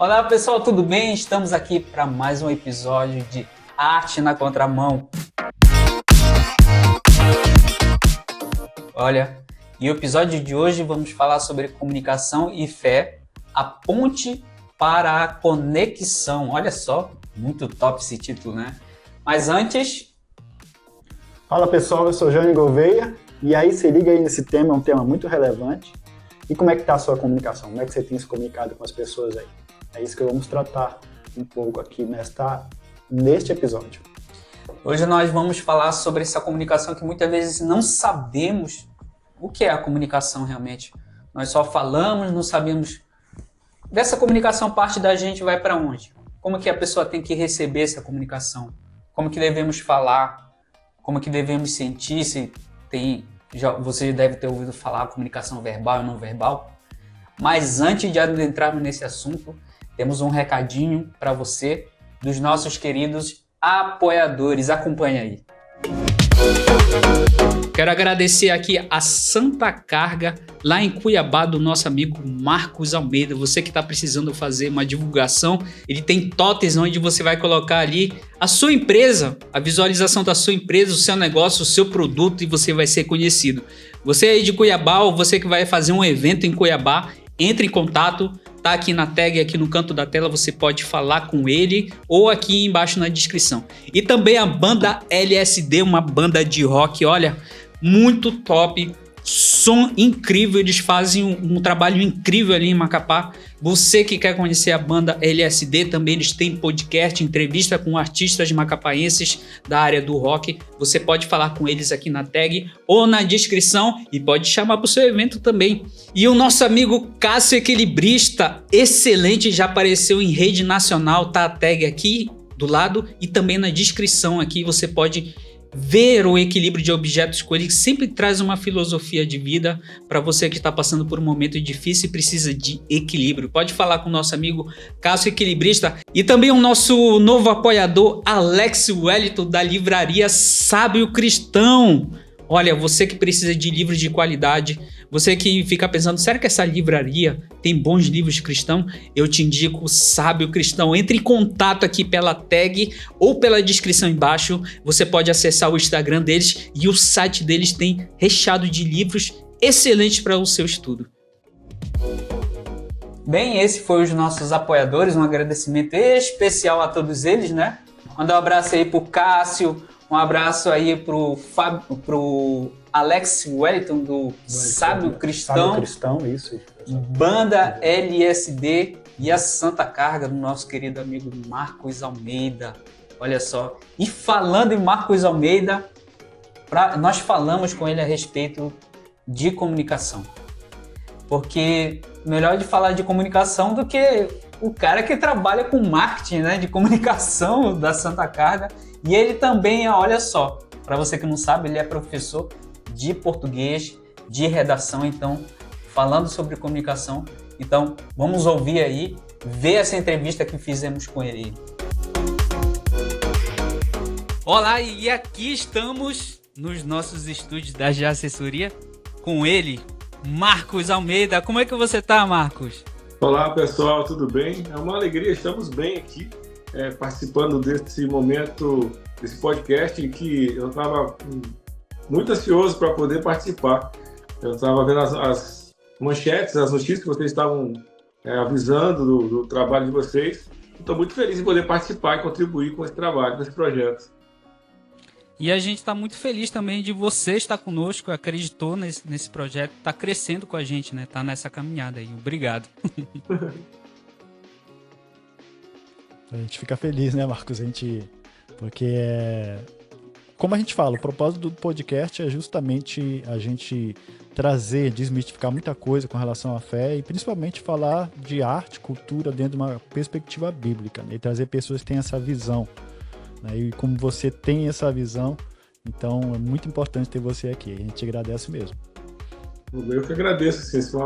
Olá pessoal, tudo bem? Estamos aqui para mais um episódio de Arte na Contramão. Olha, e o episódio de hoje vamos falar sobre comunicação e fé, a ponte para a conexão. Olha só, muito top esse título, né? Mas antes... Fala pessoal, eu sou Jânio Gouveia e aí se liga aí nesse tema, é um tema muito relevante. E como é que está a sua comunicação? Como é que você tem se comunicado com as pessoas aí? É isso que vamos tratar um pouco aqui neste episódio. Hoje nós vamos falar sobre essa comunicação que muitas vezes não sabemos o que é a comunicação realmente. Nós só falamos, não sabemos. Dessa comunicação, parte da gente vai para onde? Como que a pessoa tem que receber essa comunicação? Como que devemos falar? Como que devemos sentir? Se tem... Você deve ter ouvido falar comunicação verbal e não verbal. Mas antes de adentrarmos nesse assunto, temos um recadinho para você dos nossos queridos apoiadores. Acompanha aí. Quero agradecer aqui a Santa Carga, lá em Cuiabá, do nosso amigo Marcos Almeida. Você que está precisando fazer uma divulgação, ele tem totens onde você vai colocar ali a sua empresa, a visualização da sua empresa, o seu negócio, o seu produto, e você vai ser conhecido. Você aí de Cuiabá, ou você que vai fazer um evento em Cuiabá, entre em contato, tá aqui na tag, aqui no canto da tela, você pode falar com ele ou aqui embaixo na descrição. E também a banda LSD, uma banda de rock, olha, muito top, som incrível, eles fazem um trabalho incrível ali em Macapá. Você que quer conhecer a banda LSD, também eles têm podcast, entrevista com artistas macapaenses da área do rock. Você pode falar com eles aqui na tag ou na descrição e pode chamar para o seu evento também. E o nosso amigo Cássio Equilibrista, excelente, já apareceu em rede nacional, tá a tag aqui do lado e também na descrição aqui você pode ver o equilíbrio de objetos com ele, que sempre traz uma filosofia de vida para você que está passando por um momento difícil e precisa de equilíbrio. Pode falar com o nosso amigo Cássio Equilibrista e também o nosso novo apoiador Alex Wellington, da livraria Sábio Cristão. Olha, você que precisa de livros de qualidade, você que fica pensando, será que essa livraria tem bons livros cristãos? Eu te indico o Sábio Cristão. Entre em contato aqui pela tag ou pela descrição embaixo. Você pode acessar o Instagram deles e o site deles tem recheado de livros excelentes para o seu estudo. Bem, esse foi os nossos apoiadores. Um agradecimento especial a todos eles, né? Mandar um abraço aí pro Cássio, um abraço aí pro Alex Wellington, do Sábio Cristão. Sábio Cristão, isso. Banda LSD e a Santa Carga do nosso querido amigo Marcos Almeida. Olha só. E falando em Marcos Almeida, nós falamos com ele a respeito de comunicação. Porque melhor de falar de comunicação do que o cara que trabalha com marketing, né, de comunicação da Santa Carga. E ele também, olha só, para você que não sabe, ele é professor de português, de redação, então, falando sobre comunicação. Então, vamos ouvir aí, ver essa entrevista que fizemos com ele. Olá, e aqui estamos nos nossos estúdios da GA Assessoria com ele, Marcos Almeida. Como é que você tá, Marcos? Olá, pessoal, tudo bem? É uma alegria, estamos bem aqui. Participando desse momento, desse podcast, em que eu estava muito ansioso para poder participar. Eu estava vendo as manchetes, as notícias que vocês estavam avisando do trabalho de vocês. Estou muito feliz em poder participar e contribuir com esse trabalho, com esse projeto. E a gente está muito feliz também de você estar conosco, acreditou nesse projeto, está crescendo com a gente, né? Está nessa caminhada aí. Obrigado. A gente fica feliz, né, Marcos? Porque, como a gente fala, o propósito do podcast é justamente a gente trazer, desmistificar muita coisa com relação à fé e principalmente falar de arte, cultura dentro de uma perspectiva bíblica, né? E trazer pessoas que têm essa visão, né? E como você tem essa visão, então é muito importante ter você aqui. A gente te agradece mesmo. Eu que agradeço. Assim,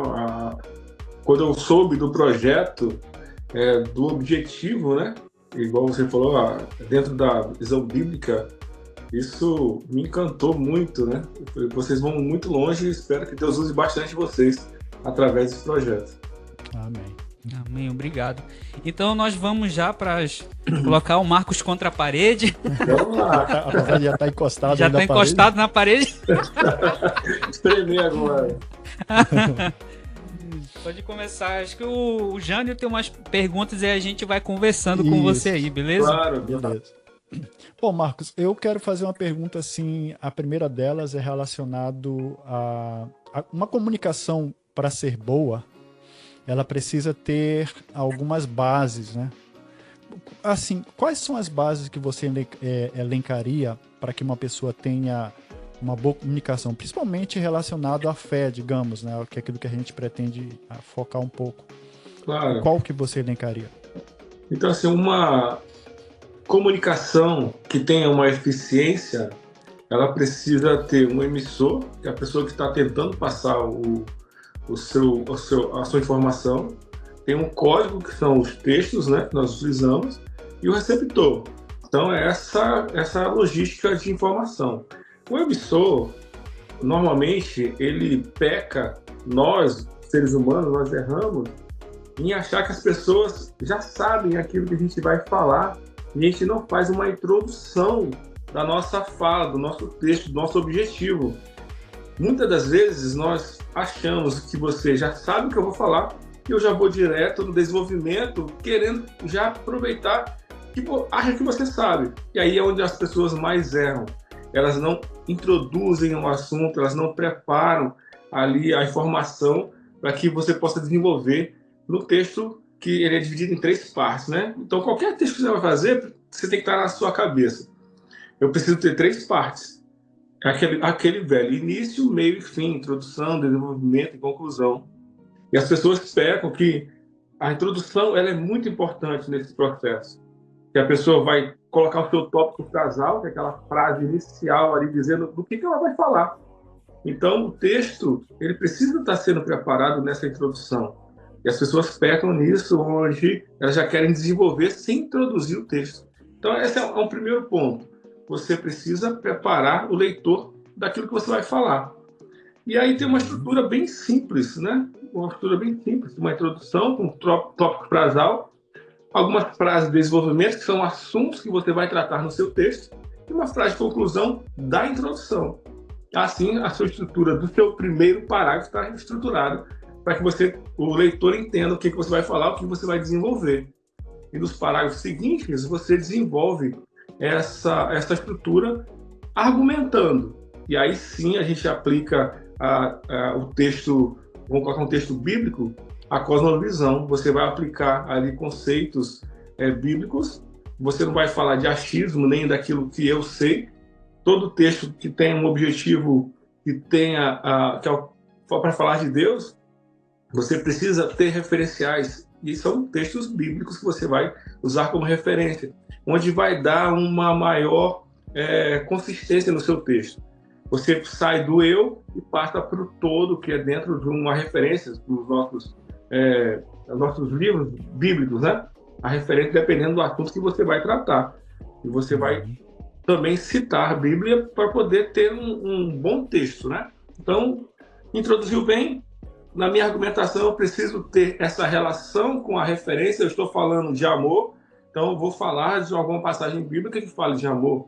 quando eu soube do projeto, do objetivo, né? Igual você falou, dentro da visão bíblica, isso me encantou muito, né? Vocês vão muito longe e espero que Deus use bastante vocês através desse projeto. Amém. Amém, obrigado. Então nós vamos já para colocar o Marcos contra a parede. Vamos lá. Apesar de já estar encostado Já aí na está encostado na parede. Espremer agora. Pode começar. Acho que o Jânio tem umas perguntas e a gente vai conversando com Isso. você aí, beleza? Claro. Beleza. Bom, Marcos, eu quero fazer uma pergunta assim. A primeira delas é relacionado a uma comunicação para ser boa. Ela precisa ter algumas bases, né? Assim, quais são as bases que você elencaria para que uma pessoa tenha uma boa comunicação, principalmente relacionado à fé, digamos, né? Que é aquilo que a gente pretende focar um pouco. Claro. Qual que você elencaria? Então, assim, uma comunicação que tenha uma eficiência, ela precisa ter um emissor, que é a pessoa que está tentando passar a sua informação, tem um código, que são os textos, né, que nós utilizamos, e o receptor. Então, é essa logística de informação. O emissor, normalmente, ele peca, nós, seres humanos, nós erramos em achar que as pessoas já sabem aquilo que a gente vai falar, e a gente não faz uma introdução da nossa fala, do nosso texto, do nosso objetivo. Muitas das vezes nós achamos que você já sabe o que eu vou falar e eu já vou direto no desenvolvimento, querendo já aproveitar que acha que você sabe. E aí é onde as pessoas mais erram. Elas não introduzem o assunto, elas não preparam ali a informação para que você possa desenvolver no texto, que ele é dividido em 3 partes, né? Então, qualquer texto que você vai fazer, você tem que estar na sua cabeça. Eu preciso ter 3 partes. Aquele velho início, meio e fim, introdução, desenvolvimento e conclusão. E as pessoas pecam que a introdução ela é muito importante nesse processo. Que a pessoa vai colocar o seu tópico frasal, que é aquela frase inicial ali dizendo do que ela vai falar. Então, o texto ele precisa estar sendo preparado nessa introdução. E as pessoas pecam nisso, onde elas já querem desenvolver sem introduzir o texto. Então, esse é um primeiro ponto. Você precisa preparar o leitor daquilo que você vai falar. E aí tem uma estrutura bem simples, né? Uma estrutura bem simples, uma introdução com um tópico frasal, algumas frases de desenvolvimento, que são assuntos que você vai tratar no seu texto, e uma frase de conclusão da introdução. Assim, a sua estrutura do seu primeiro parágrafo está estruturada para que o leitor entenda o que você vai falar, o que você vai desenvolver. E nos parágrafos seguintes, você desenvolve essa estrutura argumentando. E aí sim a gente aplica o texto, vamos colocar um texto bíblico, a cosmovisão. Você vai aplicar ali conceitos bíblicos, você não vai falar de achismo nem daquilo que eu sei. Todo texto que tem um objetivo, que tenha que é para falar de Deus, você precisa ter referenciais, e são textos bíblicos que você vai usar como referência, onde vai dar uma maior consistência no seu texto. Você sai do eu e passa para o todo, que é dentro de uma referência dos nossos livros bíblicos, né? A referência dependendo do assunto que você vai tratar. E você vai também citar a Bíblia para poder ter um bom texto, né? Então, introduziu bem. Na minha argumentação, eu preciso ter essa relação com a referência. Eu estou falando de amor, então eu vou falar de alguma passagem bíblica que fale de amor.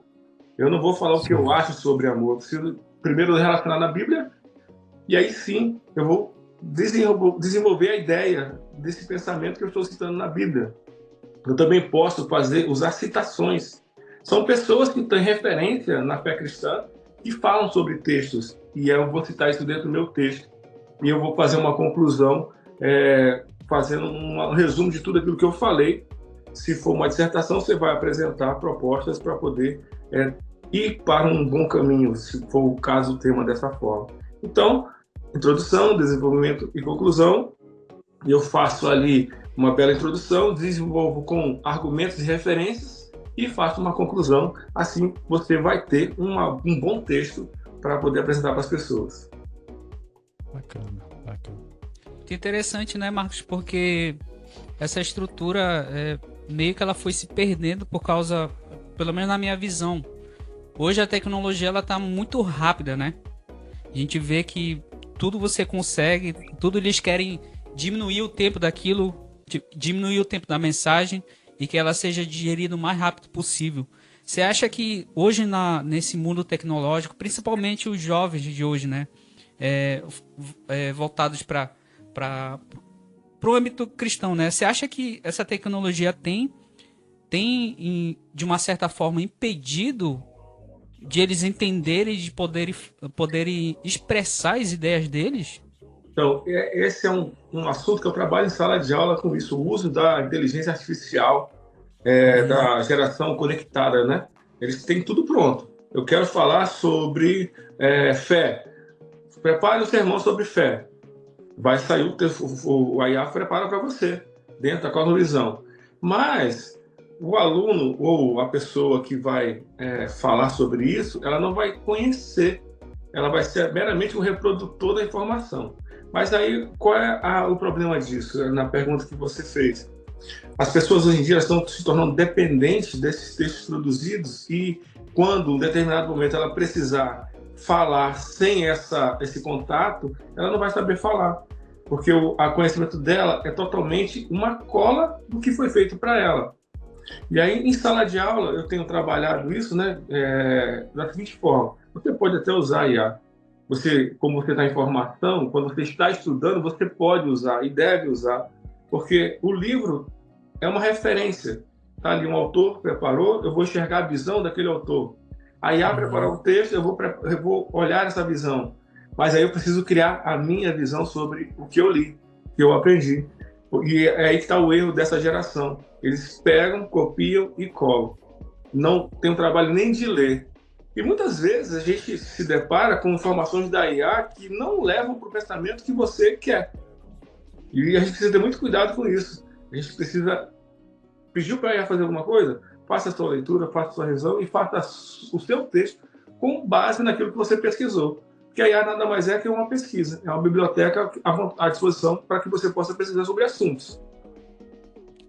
Eu não vou falar o que eu acho sobre amor. Eu preciso primeiro relacionar na Bíblia, e aí sim eu vou desenvolver a ideia desse pensamento que eu estou citando na Bíblia. Eu também posso usar citações. São pessoas que têm referência na fé cristã e falam sobre textos, e eu vou citar isso dentro do meu texto. E eu vou fazer uma conclusão, fazendo um resumo de tudo aquilo que eu falei. Se for uma dissertação, você vai apresentar propostas para poder ir para um bom caminho, se for o caso, o tema dessa forma. Então, introdução, desenvolvimento e conclusão. Eu faço ali uma bela introdução, desenvolvo com argumentos e referências e faço uma conclusão. Assim, você vai ter um bom texto para poder apresentar para as pessoas. Bacana. Muito interessante, né, Marcos? Porque essa estrutura, meio que ela foi se perdendo por causa, pelo menos na minha visão. Hoje a tecnologia ela tá muito rápida, né? A gente vê que tudo você consegue, tudo eles querem diminuir o tempo daquilo. diminuir o tempo da mensagem e que ela seja digerida o mais rápido possível. Você acha que hoje nesse mundo tecnológico, principalmente os jovens de hoje, né, voltados para o âmbito cristão, né, você acha que essa tecnologia tem de uma certa forma impedido de eles entenderem, de poderem expressar as ideias deles? Então, esse é um assunto que eu trabalho em sala de aula com isso, o uso da inteligência artificial, da geração conectada, né? Eles têm tudo pronto. Eu quero falar sobre fé. Prepare um sermão sobre fé. Vai sair o IA prepara para você, dentro da cosmovisão. Mas o aluno ou a pessoa que vai falar sobre isso, ela não vai conhecer. Ela vai ser meramente um reprodutor da informação. Mas aí, qual é o problema disso? Na pergunta que você fez. As pessoas hoje em dia estão se tornando dependentes desses textos produzidos e quando, em determinado momento, ela precisar falar sem esse contato, ela não vai saber falar. Porque o conhecimento dela é totalmente uma cola do que foi feito para ela. E aí, em sala de aula, eu tenho trabalhado isso, né, da seguinte forma. Você pode até usar IA. Como você está em formação, quando você está estudando, você pode usar e deve usar, porque o livro é uma referência. Tá ali um autor preparou, eu vou enxergar a visão daquele autor. A IA preparar o texto, eu vou olhar essa visão. Mas aí eu preciso criar a minha visão sobre o que eu li, que eu aprendi. E é aí que está o erro dessa geração. Eles pegam, copiam e colam. Não tem um trabalho nem de ler. E muitas vezes a gente se depara com informações da IA que não levam para o pensamento que você quer. E a gente precisa ter muito cuidado com isso. A gente precisa pedir para a IA fazer alguma coisa, faça a sua leitura, faça a sua revisão e faça o seu texto com base naquilo que você pesquisou. Porque a IA nada mais é que uma pesquisa, é uma biblioteca à disposição para que você possa pesquisar sobre assuntos.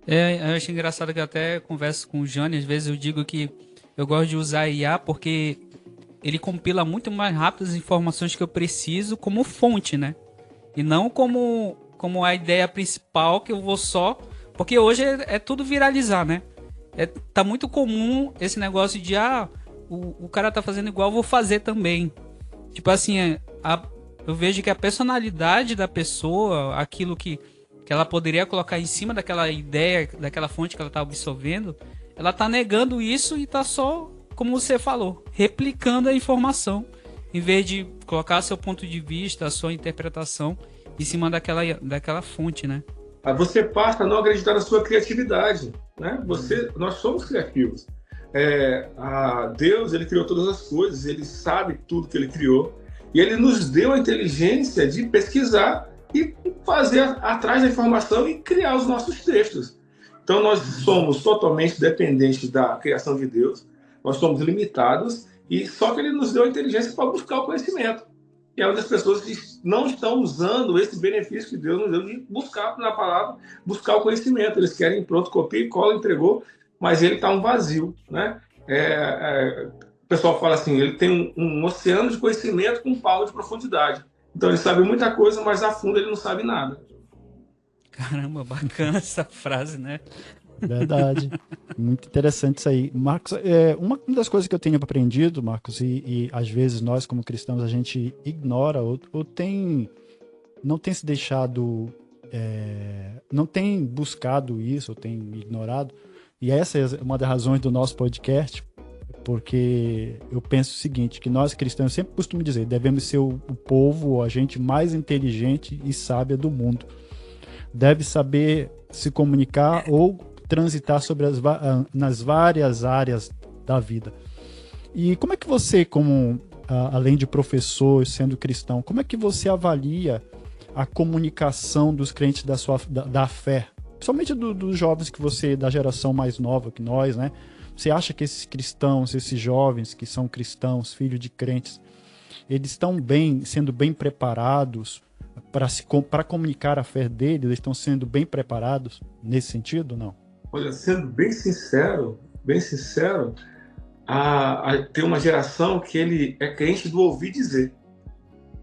Eu acho engraçado que eu até converso com o Jânio, às vezes eu digo que eu gosto de usar a IA porque ele compila muito mais rápido as informações que eu preciso como fonte, né? E não como a ideia principal que eu vou só... Porque hoje é tudo viralizar, né? Tá muito comum esse negócio de o cara tá fazendo igual, eu vou fazer também. Tipo assim, eu vejo que a personalidade da pessoa, aquilo que ela poderia colocar em cima daquela ideia, daquela fonte que ela tá absorvendo, ela tá negando isso e tá só, como você falou, replicando a informação, em vez de colocar seu ponto de vista, a sua interpretação em cima daquela fonte, né? Você passa a não acreditar na sua criatividade, né? Nós somos criativos. Deus, ele criou todas as coisas, ele sabe tudo que ele criou, e ele nos deu a inteligência de pesquisar e fazer atrás da informação e criar os nossos textos. Então, nós somos totalmente dependentes da criação de Deus, nós somos limitados, e só que ele nos deu a inteligência para buscar o conhecimento. E é onde as pessoas não estão usando esse benefício que Deus nos deu de buscar na palavra, buscar o conhecimento. Eles querem, pronto, copia e cola, entregou, mas ele está um vazio, né? O pessoal fala assim, ele tem um oceano de conhecimento com um pau de profundidade. Então, ele sabe muita coisa, mas a fundo ele não sabe nada. Caramba, bacana essa frase, né? Verdade. Muito interessante isso aí. Marcos, uma das coisas que eu tenho aprendido, Marcos, e às vezes nós como cristãos a gente ignora ou não tem se deixado, não tem buscado isso, ou tem ignorado, e essa é uma das razões do nosso podcast, porque eu penso o seguinte, que nós cristãos, eu sempre costumo dizer, devemos ser o povo, a gente mais inteligente e sábia do mundo. Deve saber se comunicar ou transitar nas várias áreas da vida. E como é que você, além de professor, sendo cristão, como é que você avalia a comunicação dos crentes da fé? Principalmente dos jovens da geração mais nova que nós, né? Você acha que esses cristãos, esses jovens que são cristãos, filhos de crentes, eles estão sendo bem preparados para comunicar a fé deles? Eles estão sendo bem preparados nesse sentido, não? Olha, sendo bem sincero, tem uma geração que ele é crente do ouvir dizer.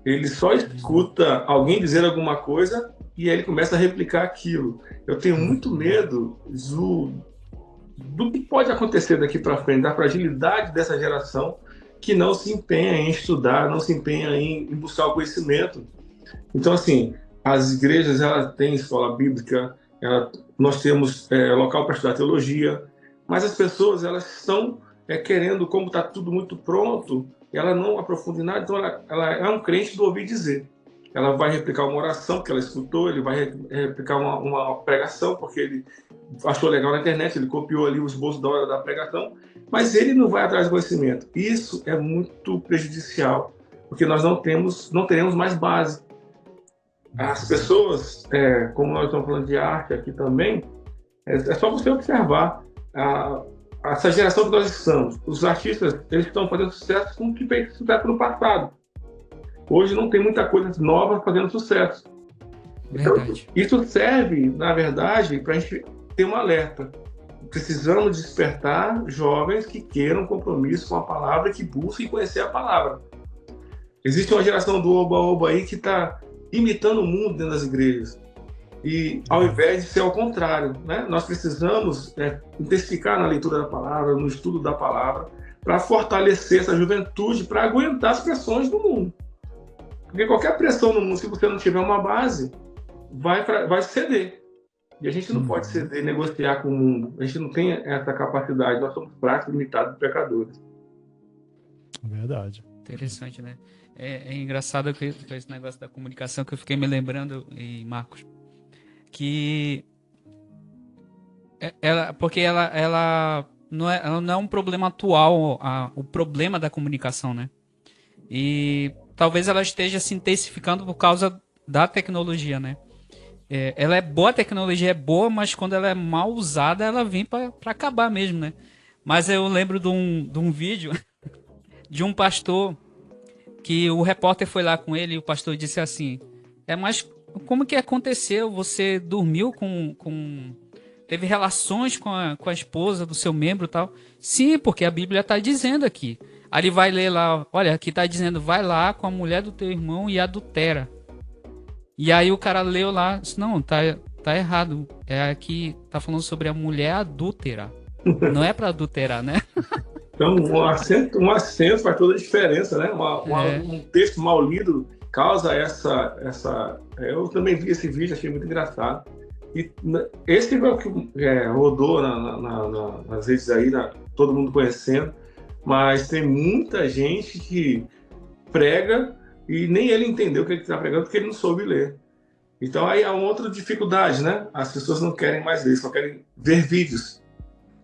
Ele só escuta alguém dizer alguma coisa e aí ele começa a replicar aquilo. Eu tenho muito medo do que pode acontecer daqui para frente, da fragilidade dessa geração que não se empenha em estudar, não se empenha em buscar o conhecimento. Então, assim, as igrejas, elas têm escola bíblica, nós temos local para estudar teologia, mas as pessoas, elas estão querendo, como está tudo muito pronto, ela não aprofunda em nada, então ela é um crente do ouvir dizer. Ela vai replicar uma oração que ela escutou, ele vai replicar uma pregação, porque ele achou legal na internet, ele copiou ali o esboço da hora da pregação, mas ele não vai atrás do conhecimento. Isso é muito prejudicial, porque nós não teremos mais base. As pessoas, como nós estamos falando de arte aqui também, é só você observar essa geração que nós estamos. Os artistas, eles estão fazendo sucesso com o que fez sucesso no passado. Hoje não tem muita coisa nova fazendo sucesso. Então, isso serve, na verdade, para a gente ter um alerta. Precisamos despertar jovens que queiram compromisso com a palavra, que busquem conhecer a palavra. Existe uma geração do oba-oba aí que está imitando o mundo dentro das igrejas. E ao invés de ser ao contrário, né? Nós precisamos intensificar na leitura da palavra, no estudo da palavra, para fortalecer essa juventude, para aguentar as pressões do mundo. Porque qualquer pressão no mundo, se você não tiver uma base, vai ceder. E a gente não pode ceder, negociar com o mundo. A gente não tem essa capacidade. Nós somos fracos, limitados, pecadores. Verdade. Interessante, né? É engraçado com esse negócio da comunicação que eu fiquei me lembrando, Marcos, que porque ela não é um problema atual, o problema da comunicação, né? E talvez ela esteja se intensificando por causa da tecnologia, né? Ela é boa, a tecnologia é boa, mas quando ela é mal usada, ela vem para acabar mesmo, né? Mas eu lembro de um vídeo de um pastor que o repórter foi lá com ele e o pastor disse assim: mas como que aconteceu? Você dormiu teve relações com a esposa do seu membro e tal? Sim, porque a Bíblia está dizendo aqui. Aí ele vai ler lá, olha, aqui está dizendo, vai lá com a mulher do teu irmão e adultera. E aí o cara leu lá, disse, não, tá errado. Aqui tá falando sobre a mulher adúltera. Não é para adulterar, né? Então, um acento faz toda a diferença, né? Um texto mal lido causa essa... Eu também vi esse vídeo, achei muito engraçado. E esse é o que rodou nas redes aí, todo mundo conhecendo, mas tem muita gente que prega e nem ele entendeu o que ele está pregando porque ele não soube ler. Então aí há uma outra dificuldade, né? As pessoas não querem mais ler, só querem ver vídeos.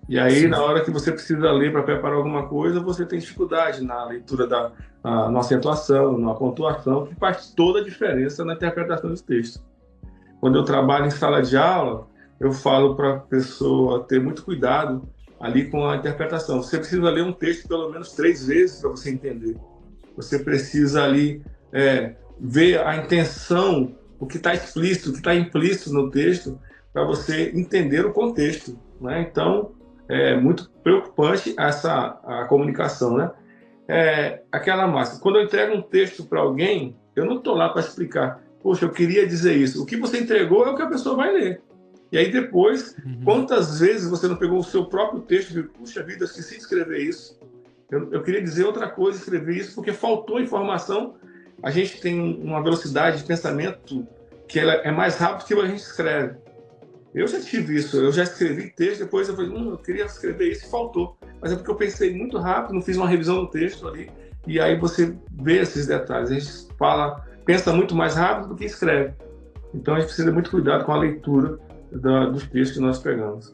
E aí, na hora que você precisa ler para preparar alguma coisa, você tem dificuldade na leitura na acentuação, na pontuação, que faz toda a diferença na interpretação dos textos. Quando eu trabalho em sala de aula, eu falo para a pessoa ter muito cuidado ali com a interpretação. Você precisa ler um texto pelo menos 3 vezes para você entender. Você precisa ali ver a intenção, o que está explícito, o que está implícito no texto, para você entender o contexto, né? Então, é muito preocupante a comunicação, né? Aquela máxima. Quando eu entrego um texto para alguém, eu não estou lá para explicar. Poxa, eu queria dizer isso. O que você entregou é o que a pessoa vai ler. E aí depois, quantas vezes você não pegou o seu próprio texto e viu, puxa vida, eu esqueci de escrever isso. Eu queria dizer outra coisa, escrever isso, porque faltou informação. A gente tem uma velocidade de pensamento que ela é mais rápida que a gente escreve. Eu já tive isso, eu já escrevi texto, depois eu falei, eu queria escrever isso e faltou. Mas é porque eu pensei muito rápido, não fiz uma revisão do texto ali, e aí você vê esses detalhes. A gente pensa muito mais rápido do que escreve. Então a gente precisa ter muito cuidado com a leitura dos textos que nós pegamos.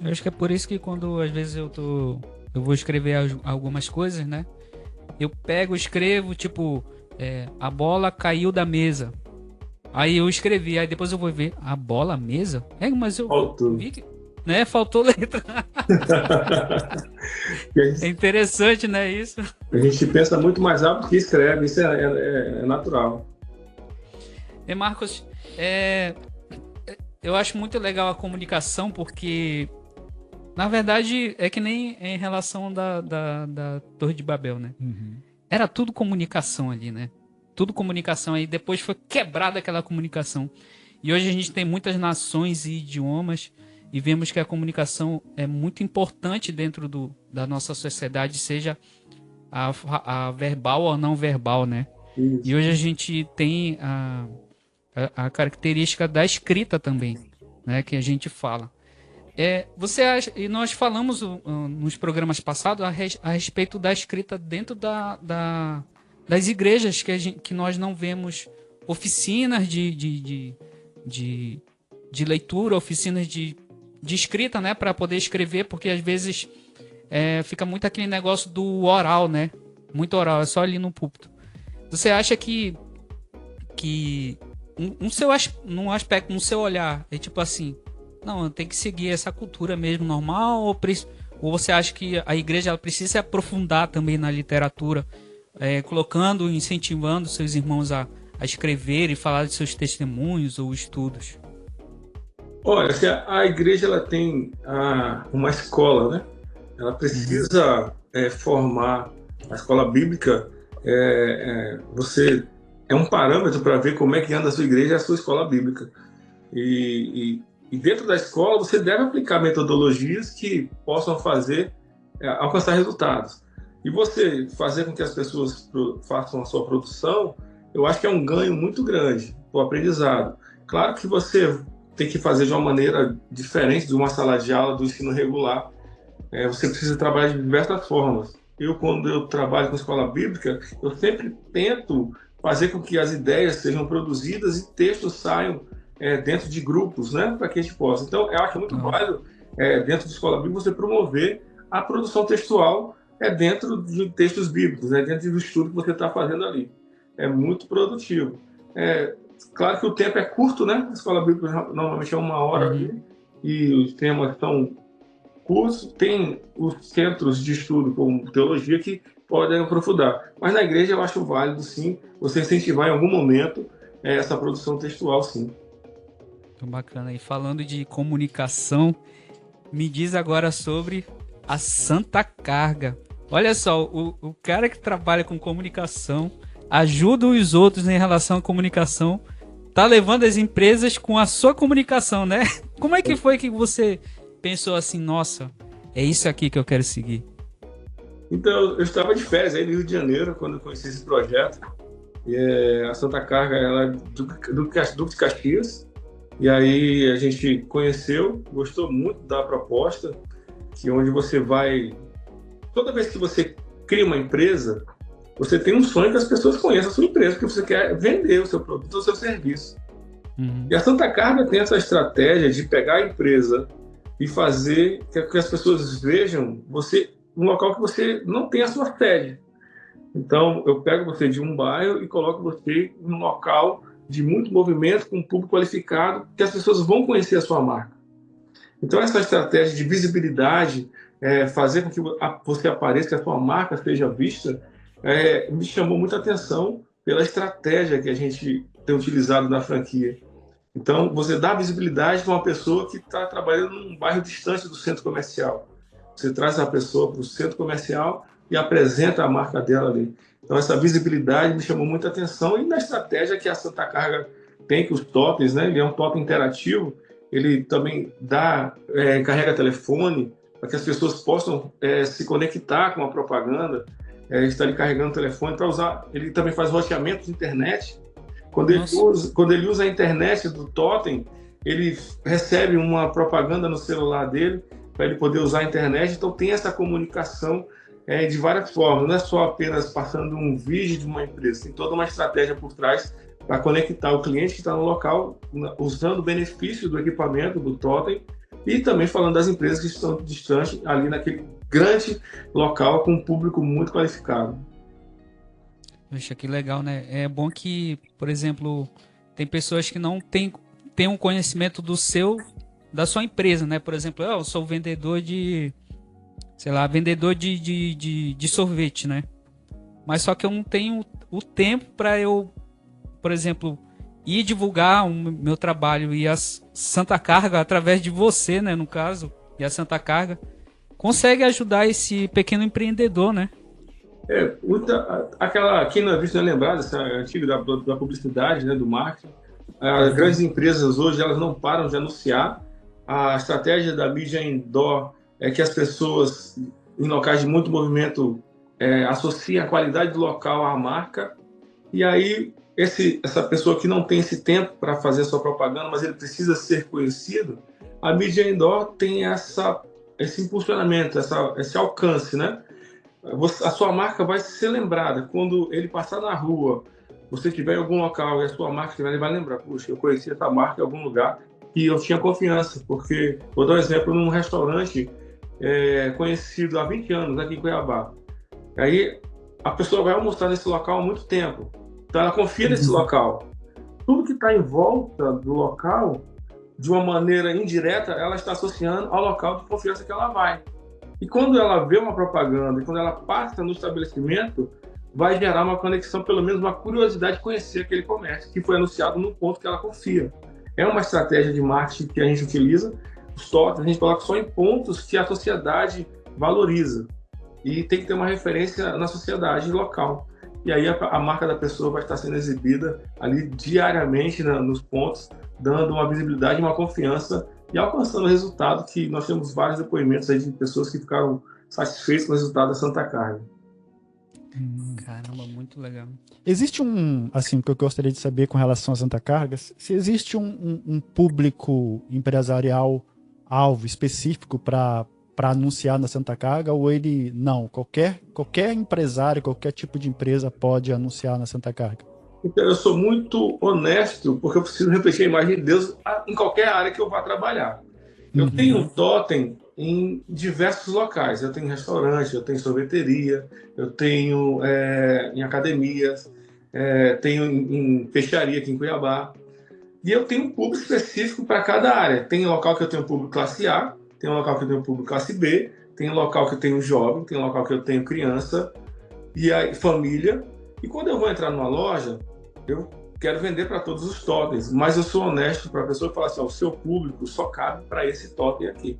Eu acho que é por isso que quando às vezes eu vou escrever algumas coisas, né? Eu escrevo, tipo, a bola caiu da mesa. Aí eu escrevi, aí depois eu vou ver a bola, a mesa? Mas eu vi que, né, faltou letra. É interessante, né, isso? A gente pensa muito mais rápido que escreve, isso é natural. Marcos, eu acho muito legal a comunicação, porque, na verdade, é que nem em relação da Torre de Babel, né? Era tudo comunicação ali, né? Tudo comunicação, aí depois foi quebrada aquela comunicação. E hoje a gente tem muitas nações e idiomas e vemos que a comunicação é muito importante dentro da nossa sociedade, seja a verbal ou não verbal, né? Isso. E hoje a gente tem a característica da escrita também, né? Que a gente fala. Você acha, e nós falamos nos programas passados a respeito da escrita dentro das igrejas, que nós não vemos oficinas de leitura, oficinas de escrita, né, para poder escrever, porque às vezes fica muito aquele negócio do oral, né? Muito oral, é só ali no púlpito. Você acha que num aspecto, no seu olhar, é tipo assim, não, tem que seguir essa cultura mesmo normal, ou você acha que a igreja ela precisa se aprofundar também na literatura, colocando, incentivando seus irmãos a escrever e falar de seus testemunhos ou estudos? Olha, a igreja ela tem uma escola, né? Ela precisa formar a escola bíblica. Você é um parâmetro para ver como é que anda a sua igreja, a sua escola bíblica. E dentro da escola você deve aplicar metodologias que possam fazer alcançar resultados. E você fazer com que as pessoas façam a sua produção, eu acho que é um ganho muito grande para o aprendizado. Claro que você tem que fazer de uma maneira diferente de uma sala de aula do ensino regular. Você precisa trabalhar de diversas formas. Quando eu trabalho com escola bíblica, eu sempre tento fazer com que as ideias sejam produzidas e textos saiam dentro de grupos, né, para que a gente possa. Então, eu acho muito válido, dentro de escola bíblica, você promover a produção textual dentro de textos bíblicos, dentro do estudo que você está fazendo ali. É muito produtivo. Claro que o tempo é curto, né? A escola bíblica normalmente é 1 hora e os temas são cursos. Tem os centros de estudo como teologia que podem aprofundar. Mas na igreja eu acho válido, sim, você incentivar em algum momento essa produção textual, sim. Muito bacana. E falando de comunicação, me diz agora sobre a Santa Carga. Olha só, o cara que trabalha com comunicação, ajuda os outros em relação à comunicação, tá levando as empresas com a sua comunicação, né? Como é que foi que você pensou assim, nossa, é isso aqui que eu quero seguir? Então, eu estava de férias aí no Rio de Janeiro, quando eu conheci esse projeto. A Santa Carga, ela é do Duque de Caxias. E aí a gente conheceu, gostou muito da proposta, que onde você vai... Toda vez que você cria uma empresa, você tem um sonho que as pessoas conheçam a sua empresa, porque você quer vender o seu produto ou o seu serviço. E a Santa Carga tem essa estratégia de pegar a empresa e fazer que as pessoas vejam você num local que você não tem a sua sede. Então, eu pego você de um bairro e coloco você em um local de muito movimento, com um público qualificado, que as pessoas vão conhecer a sua marca. Então, essa estratégia de visibilidade, fazer com que você apareça, que a sua marca seja vista, me chamou muita atenção pela estratégia que a gente tem utilizado na franquia. Então, você dá visibilidade para uma pessoa que está trabalhando num bairro distante do centro comercial. Você traz a pessoa para o centro comercial e apresenta a marca dela ali. Então, essa visibilidade me chamou muita atenção. E na estratégia que a Santa Carga tem, que os totens, né? Ele é um totem interativo, ele também carrega telefone para que as pessoas possam se conectar com a propaganda, está ali carregando o telefone para usar. Ele também faz roteamento de internet. Quando ele usa a internet do totem, ele recebe uma propaganda no celular dele para ele poder usar a internet. Então tem essa comunicação de várias formas, não é só apenas passando um vídeo de uma empresa, tem toda uma estratégia por trás para conectar o cliente que está no local, usando o benefício do equipamento, do totem, e também falando das empresas que estão distantes, ali naquele grande local com um público muito qualificado. Poxa, que legal, né? É bom que, por exemplo, tem pessoas que não têm um conhecimento da sua empresa, né? Por exemplo, eu sou vendedor de sorvete, né? Mas só que eu não tenho o tempo para eu, por exemplo, ir divulgar o meu trabalho. E a Santa Carga, através de você, né, no caso, e a Santa Carga, consegue ajudar esse pequeno empreendedor, né? Aquela, quem não é visto não é lembrado, essa antiga da publicidade, né, do marketing, As grandes empresas hoje, elas não param de anunciar. A estratégia da mídia indoor é que as pessoas em locais de muito movimento associem a qualidade do local à marca. E aí, essa pessoa que não tem esse tempo para fazer a sua propaganda, mas ele precisa ser conhecido, a mídia indoor tem esse impulsionamento, esse alcance, né? A sua marca vai ser lembrada. Quando ele passar na rua, você estiver em algum local e a sua marca estiver, ele vai lembrar, puxa, eu conheci essa marca em algum lugar e eu tinha confiança, porque, vou dar um exemplo, num restaurante conhecido há 20 anos aqui em Cuiabá. Aí a pessoa vai almoçar nesse local há muito tempo, então ela confia nesse local. Tudo que está em volta do local, de uma maneira indireta, ela está associando ao local de confiança que ela vai. E quando ela vê uma propaganda, e quando ela passa no estabelecimento, vai gerar uma conexão, pelo menos uma curiosidade de conhecer aquele comércio que foi anunciado no ponto que ela confia. É uma estratégia de marketing que a gente utiliza. Os totens a gente coloca só em pontos que a sociedade valoriza. E tem que ter uma referência na sociedade local. E aí a marca da pessoa vai estar sendo exibida ali diariamente nos pontos, dando uma visibilidade e uma confiança e alcançando o resultado que nós temos vários depoimentos aí de pessoas que ficaram satisfeitas com o resultado da Santa Carga. Caramba, muito legal. Existe assim, que eu gostaria de saber com relação à Santa Carga, se existe um público empresarial alvo específico para anunciar na Santa Carga, ou ele, não, qualquer empresário, qualquer tipo de empresa pode anunciar na Santa Carga? Então, eu sou muito honesto, porque eu preciso refletir a imagem de Deus em qualquer área que eu vá trabalhar. Eu tenho um totem em diversos locais. Eu tenho restaurante, eu tenho sorveteria, eu tenho em academias, tenho em peixaria aqui em Cuiabá. E eu tenho um público específico para cada área. Tem local que eu tenho público classe A, tem local que eu tenho público classe B, tem local que eu tenho jovem, tem local que eu tenho criança e aí, família. E quando eu vou entrar numa loja, eu quero vender para todos os totens, mas eu sou honesto para a pessoa e falar assim, o seu público só cabe para esse totem aqui.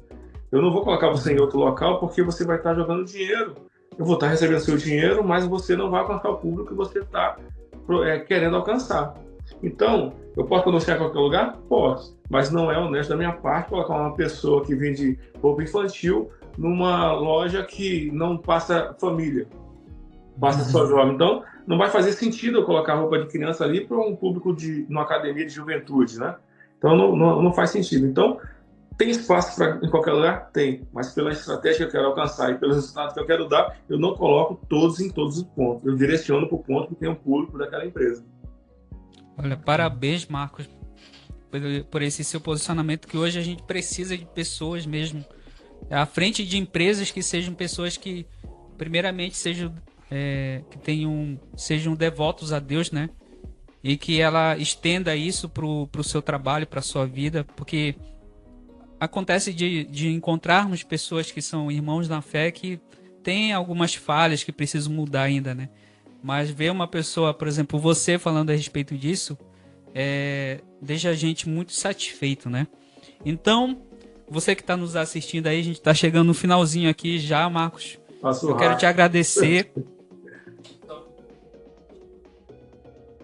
Eu não vou colocar você em outro local porque você vai estar jogando dinheiro. Eu vou estar recebendo seu dinheiro, mas você não vai alcançar o público que você está querendo alcançar. Então, eu posso anunciar em qualquer lugar? Posso, mas não é honesto da minha parte colocar uma pessoa que vende roupa infantil numa loja que não passa família, passa só jovem. Então, não vai fazer sentido eu colocar roupa de criança ali para um público numa academia de juventude, né? Então, não faz sentido. Então, tem espaço em qualquer lugar? Tem. Mas pela estratégia que eu quero alcançar e pelos resultados que eu quero dar, eu não coloco todos em todos os pontos. Eu direciono para o ponto que tem um público daquela empresa. Olha, parabéns, Marcos, por esse seu posicionamento, que hoje a gente precisa de pessoas mesmo à frente de empresas que sejam pessoas que, primeiramente, sejam devotos a Deus, né? E que ela estenda isso pro seu trabalho, para sua vida, porque acontece de encontrarmos pessoas que são irmãos na fé que têm algumas falhas que precisam mudar ainda, né? Mas ver uma pessoa, por exemplo, você falando a respeito disso, deixa a gente muito satisfeito, né? Então, você que está nos assistindo aí, a gente está chegando no finalzinho aqui já, Marcos. Eu quero te agradecer.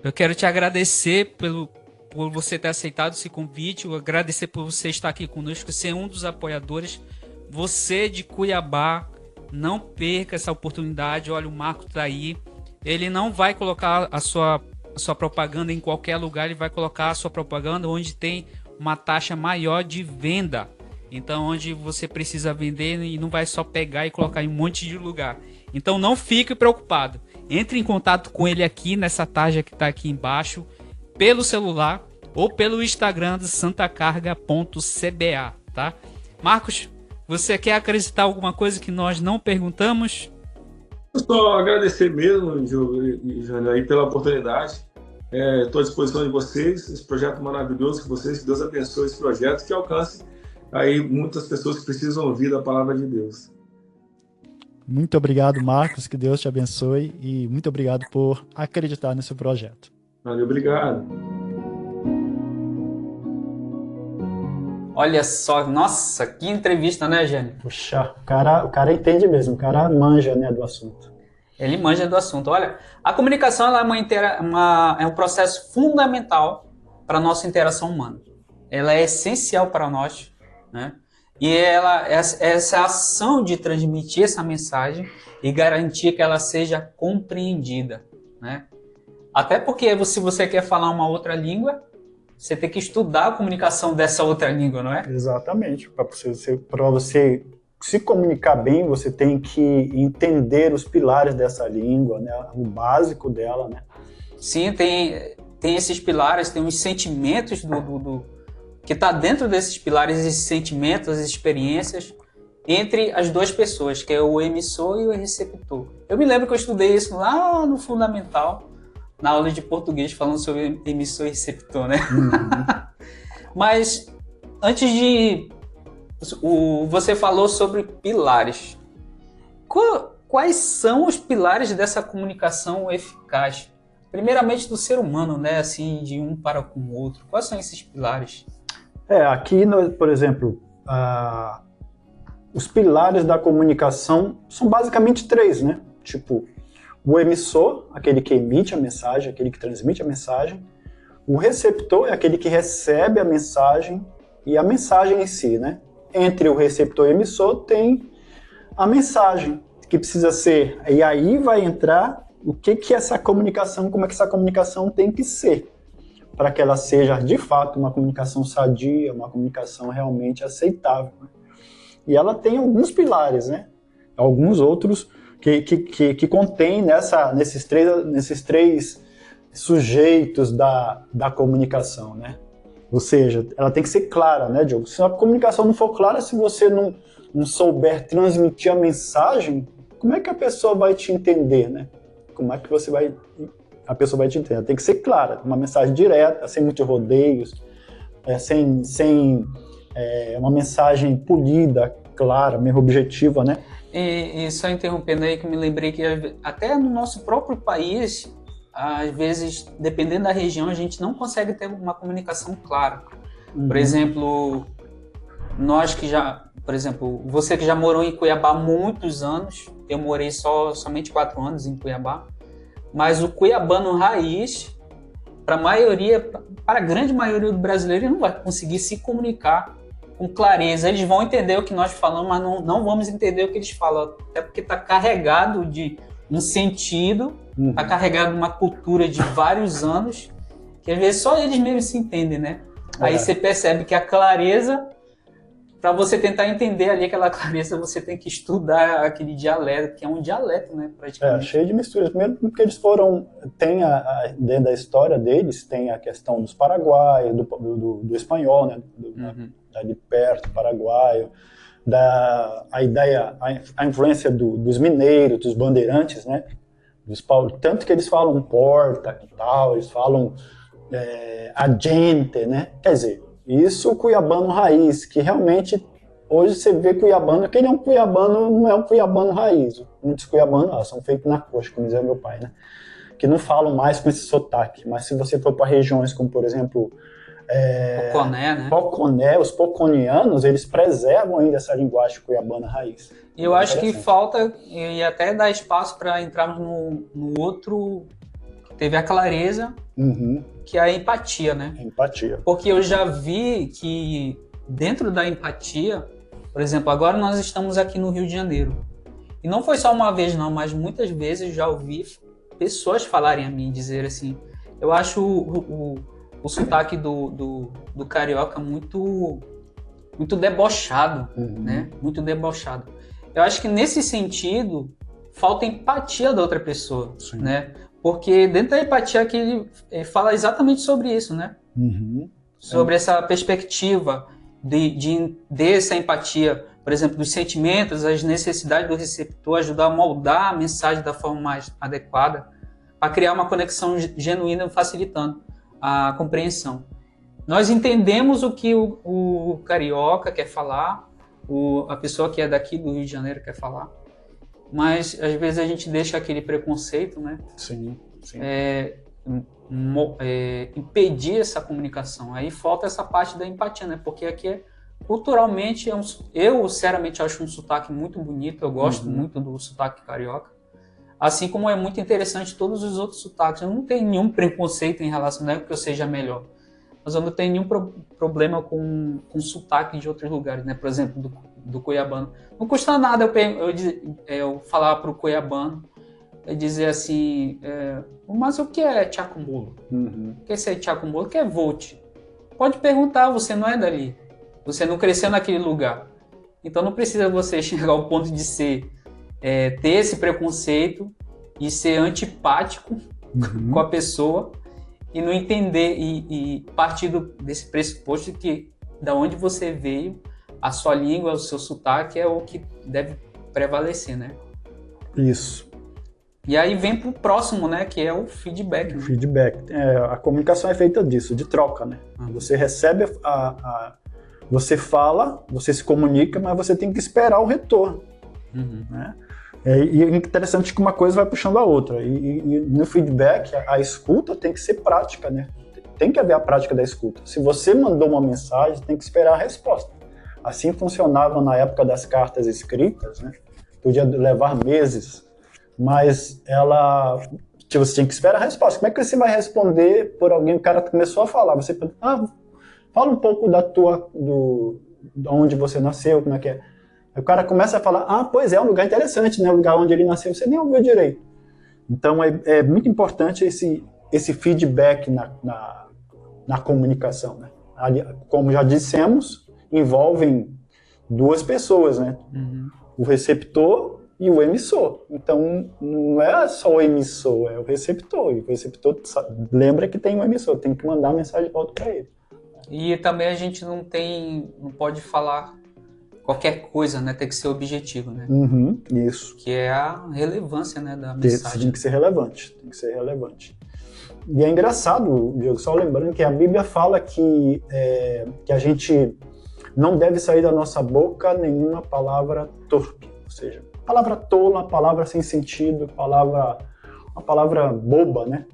Eu quero te agradecer por você ter aceitado esse convite, eu agradecer por você estar aqui conosco, ser um dos apoiadores. Você de Cuiabá, não perca essa oportunidade. Olha, o Marco tá aí. Ele não vai colocar a sua propaganda em qualquer lugar, ele vai colocar a sua propaganda onde tem uma taxa maior de venda. Então, onde você precisa vender e não vai só pegar e colocar em um monte de lugar. Então, não fique preocupado. Entre em contato com ele aqui nessa tarja que está aqui embaixo, pelo celular ou pelo Instagram do santacarga.cba, tá? Marcos, você quer acrescentar alguma coisa que nós não perguntamos? Só agradecer mesmo, Jânio, aí pela oportunidade. Estou à disposição de vocês, esse projeto maravilhoso que Deus abençoe esse projeto, que alcance aí muitas pessoas que precisam ouvir da palavra de Deus. Muito obrigado, Marcos, que Deus te abençoe e muito obrigado por acreditar nesse projeto. Valeu, obrigado. Olha só, nossa, que entrevista, né, Jânio? Puxa, o cara entende mesmo, o cara manja, né, do assunto. Ele manja do assunto. Olha, a comunicação ela é um processo fundamental para a nossa interação humana. Ela é essencial para nós, né? E essa ação de transmitir essa mensagem e garantir que ela seja compreendida, né? Até porque se você quer falar uma outra língua, você tem que estudar a comunicação dessa outra língua, não é? Exatamente. Para você se comunicar bem, você tem que entender os pilares dessa língua, né? O básico dela, né? Sim, tem esses pilares, tem os sentimentos que está dentro desses pilares, esses sentimentos, as experiências entre as duas pessoas, que é o emissor e o receptor. Eu me lembro que eu estudei isso lá no Fundamental, na aula de português, falando sobre emissor e receptor, né? Mas antes de... Você falou sobre pilares. Quais são os pilares dessa comunicação eficaz? Primeiramente do ser humano, né? Assim, de um para com o outro. Quais são esses pilares? Aqui, por exemplo, os pilares da comunicação são basicamente 3, né? Tipo, o emissor, aquele que emite a mensagem, aquele que transmite a mensagem. O receptor é aquele que recebe a mensagem e a mensagem em si, né? Entre o receptor e o emissor tem a mensagem que precisa ser. E aí vai entrar o que essa comunicação, como é que essa comunicação tem que ser, para que ela seja, de fato, uma comunicação sadia, uma comunicação realmente aceitável. E ela tem alguns pilares, né? Alguns outros que contém nesses três sujeitos da comunicação, né? Ou seja, ela tem que ser clara, né, Diogo? Se a comunicação não for clara, se você não souber transmitir a mensagem, como é que a pessoa vai te entender, né? Como é que a pessoa vai te entender? Ela tem que ser clara, uma mensagem direta, sem muitos rodeios, sem uma mensagem polida, clara, mesmo objetiva, né? E só interrompendo aí, que me lembrei que até no nosso próprio país, às vezes, dependendo da região, a gente não consegue ter uma comunicação clara. Por exemplo, você que já morou em Cuiabá há muitos anos, eu morei somente 4 anos em Cuiabá, mas o cuiabano raiz, para a grande maioria do brasileiro, não vai conseguir se comunicar com clareza. Eles vão entender o que nós falamos, mas não vamos entender o que eles falam, até porque está carregado de um sentido, está carregado de uma cultura de vários anos, que às vezes só eles mesmos se entendem, né? Aí você percebe que a clareza, para você tentar entender ali aquela clareza, você tem que estudar aquele dialeto, que é um dialeto, né? Praticamente. Cheio de misturas. Primeiro porque eles dentro da história deles, tem a questão dos paraguaios, do espanhol, né? De perto, paraguaio, a influência dos mineiros, dos bandeirantes, né? Tanto que eles falam porta e tal, eles falam a gente, né? Quer dizer, isso o cuiabano raiz, que realmente hoje você vê cuiabano, que ele é um cuiabano, não é um cuiabano raiz. Muitos cuiabanos são feitos na coxa, como dizia meu pai, né? Que não falam mais com esse sotaque. Mas se você for para regiões como, por exemplo, Poconé, né? Poconé, os poconianos, eles preservam ainda essa linguagem cuiabana raiz. E eu acho que falta, e até dá espaço para entrarmos no outro, que teve a clareza, que é a empatia, né? Empatia. Porque eu já vi que dentro da empatia, por exemplo, agora nós estamos aqui no Rio de Janeiro. E não foi só uma vez não, mas muitas vezes já ouvi pessoas falarem a mim, dizer assim, eu acho o sotaque do carioca muito debochado, né? Muito debochado. Eu acho que nesse sentido falta empatia da outra pessoa, né? Porque dentro da empatia aqui ele fala exatamente sobre isso, né? Sobre essa perspectiva dessa empatia, por exemplo, dos sentimentos, as necessidades do receptor, ajudar a moldar a mensagem da forma mais adequada, para criar uma conexão genuína, facilitando a compreensão. Nós entendemos o que o carioca quer falar, a pessoa que é daqui do Rio de Janeiro quer falar, mas às vezes a gente deixa aquele preconceito, né? Sim. Impedir essa comunicação. Aí falta essa parte da empatia, né? Porque aqui culturalmente eu sinceramente acho um sotaque muito bonito, eu gosto muito do sotaque carioca. Assim como é muito interessante todos os outros sotaques. Eu não tenho nenhum preconceito em relação a porque eu seja melhor. mas eu não tenho nenhum problema com sotaque de outros lugares, né? Por exemplo, do cuiabano. Não custa nada eu falar para o cuiabano, dizer assim, mas o que é Tchacumbolo? Uhum. O que é esse Tchacumbolo? O que é Volt? Pode perguntar, você não é dali. Você não cresceu naquele lugar. Então não precisa você chegar ao ponto de ter esse preconceito e ser antipático com a pessoa e não entender e partir desse pressuposto de que da onde você veio, a sua língua, o seu sotaque é o que deve prevalecer, né? Isso. E aí vem pro próximo, né? Que é o feedback. Né? Feedback. A comunicação é feita disso, de troca, né? Você recebe você fala, você se comunica, mas você tem que esperar o retorno. Né? E é interessante que uma coisa vai puxando a outra. E no feedback, a escuta tem que ser prática, né? Tem que haver a prática da escuta. Se você mandou uma mensagem, tem que esperar a resposta. Assim funcionava na época das cartas escritas, né? Podia levar meses, mas você tinha que esperar a resposta. Como é que você vai responder por alguém? O cara começou a falar, você fala um pouco de onde você nasceu, como é que é. Aí o cara começa a falar, pois é um lugar interessante, né? O lugar onde ele nasceu, você nem ouviu direito. Então é muito importante esse feedback na comunicação, né? Como já dissemos, envolvem duas pessoas, né? O receptor e o emissor. Então não é só o emissor, é o receptor. E o receptor lembra que tem um emissor, tem que mandar a mensagem de volta para ele. E também a gente não pode falar qualquer coisa, né? Tem que ser objetivo, né? Isso. Que é a relevância, né, da mensagem. Tem que ser relevante, E é engraçado, Diogo, só lembrando que a Bíblia fala que a gente não deve sair da nossa boca nenhuma palavra torpe, ou seja, palavra tola, palavra sem sentido, uma palavra boba, né?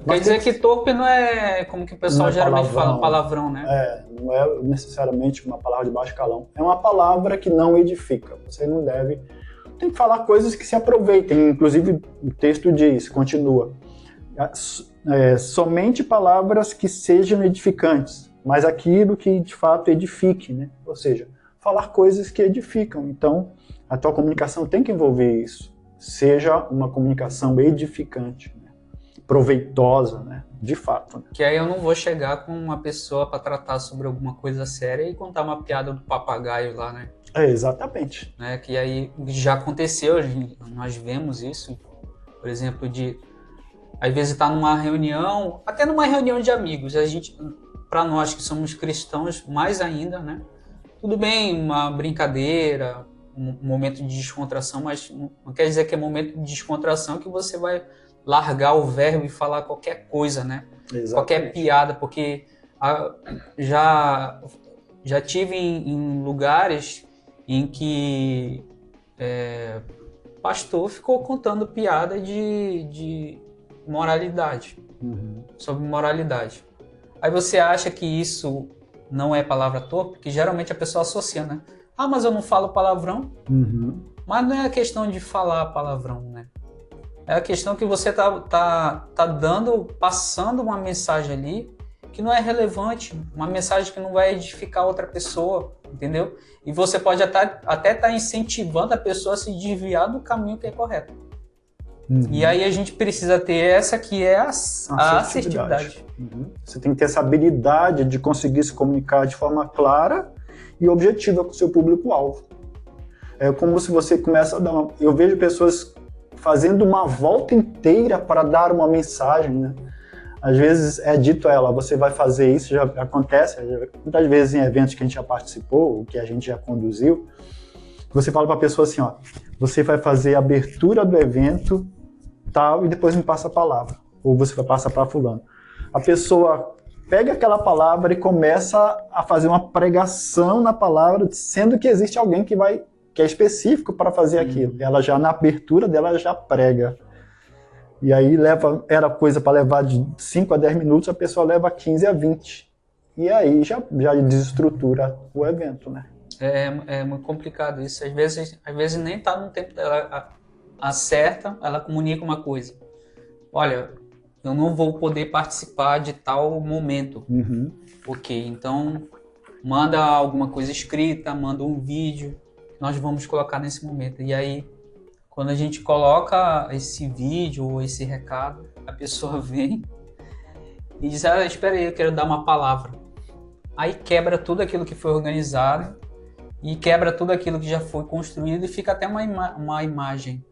Quer dizer que torpe não é como que o pessoal geralmente fala, palavrão, né? Não é necessariamente uma palavra de baixo calão. É uma palavra que não edifica. Você não deve... Tem que falar coisas que se aproveitem. Inclusive, o texto continua. Somente palavras que sejam edificantes, mas aquilo que de fato edifique, né? Ou seja, falar coisas que edificam. Então, a tua comunicação tem que envolver isso. Seja uma comunicação edificante, né? Proveitosa, né? De fato. Né? Que aí eu não vou chegar com uma pessoa para tratar sobre alguma coisa séria e contar uma piada do papagaio lá, né? Exatamente. Né? Que aí já aconteceu, nós vemos isso, por exemplo, às vezes tá numa reunião, até numa reunião de amigos, para nós que somos cristãos, mais ainda, né? Tudo bem, uma brincadeira, um momento de descontração, mas não quer dizer que é momento de descontração que você vai largar o verbo e falar qualquer coisa, né? Exatamente. Qualquer piada, porque já tive em lugares em que pastor ficou contando piada de moralidade, sobre moralidade. Aí você acha que isso não é palavra torpe? Porque geralmente a pessoa associa, né? Mas eu não falo palavrão. Mas não é a questão de falar palavrão, né? É a questão que você tá passando uma mensagem ali que não é relevante, uma mensagem que não vai edificar outra pessoa, entendeu? E você pode até estar incentivando a pessoa a se desviar do caminho que é correto. E aí a gente precisa ter essa que é a assertividade. Você tem que ter essa habilidade de conseguir se comunicar de forma clara e objetiva com o seu público-alvo. É como se você começa a dar Eu vejo pessoas fazendo uma volta inteira para dar uma mensagem, né? Às vezes é dito a ela, você vai fazer isso, já acontece, muitas vezes em eventos que a gente já participou, que a gente já conduziu, você fala para a pessoa assim, você vai fazer a abertura do evento, tal, e depois me passa a palavra, ou você vai passar para fulano. A pessoa pega aquela palavra e começa a fazer uma pregação na palavra, sendo que existe alguém que é específico para fazer aquilo. Ela já, na abertura dela, já prega. E aí era coisa para levar de 5 a 10 minutos, a pessoa leva 15 a 20. E aí já desestrutura o evento, né? É muito complicado isso. Às vezes nem está no tempo dela. Acerta, ela comunica uma coisa. Olha, eu não vou poder participar de tal momento. Uhum. Ok, então manda alguma coisa escrita, manda um vídeo, nós vamos colocar nesse momento. E aí, quando a gente coloca esse vídeo ou esse recado, a pessoa vem e diz, espera aí, eu quero dar uma palavra. Aí quebra tudo aquilo que foi organizado e quebra tudo aquilo que já foi construído e fica até uma imagem.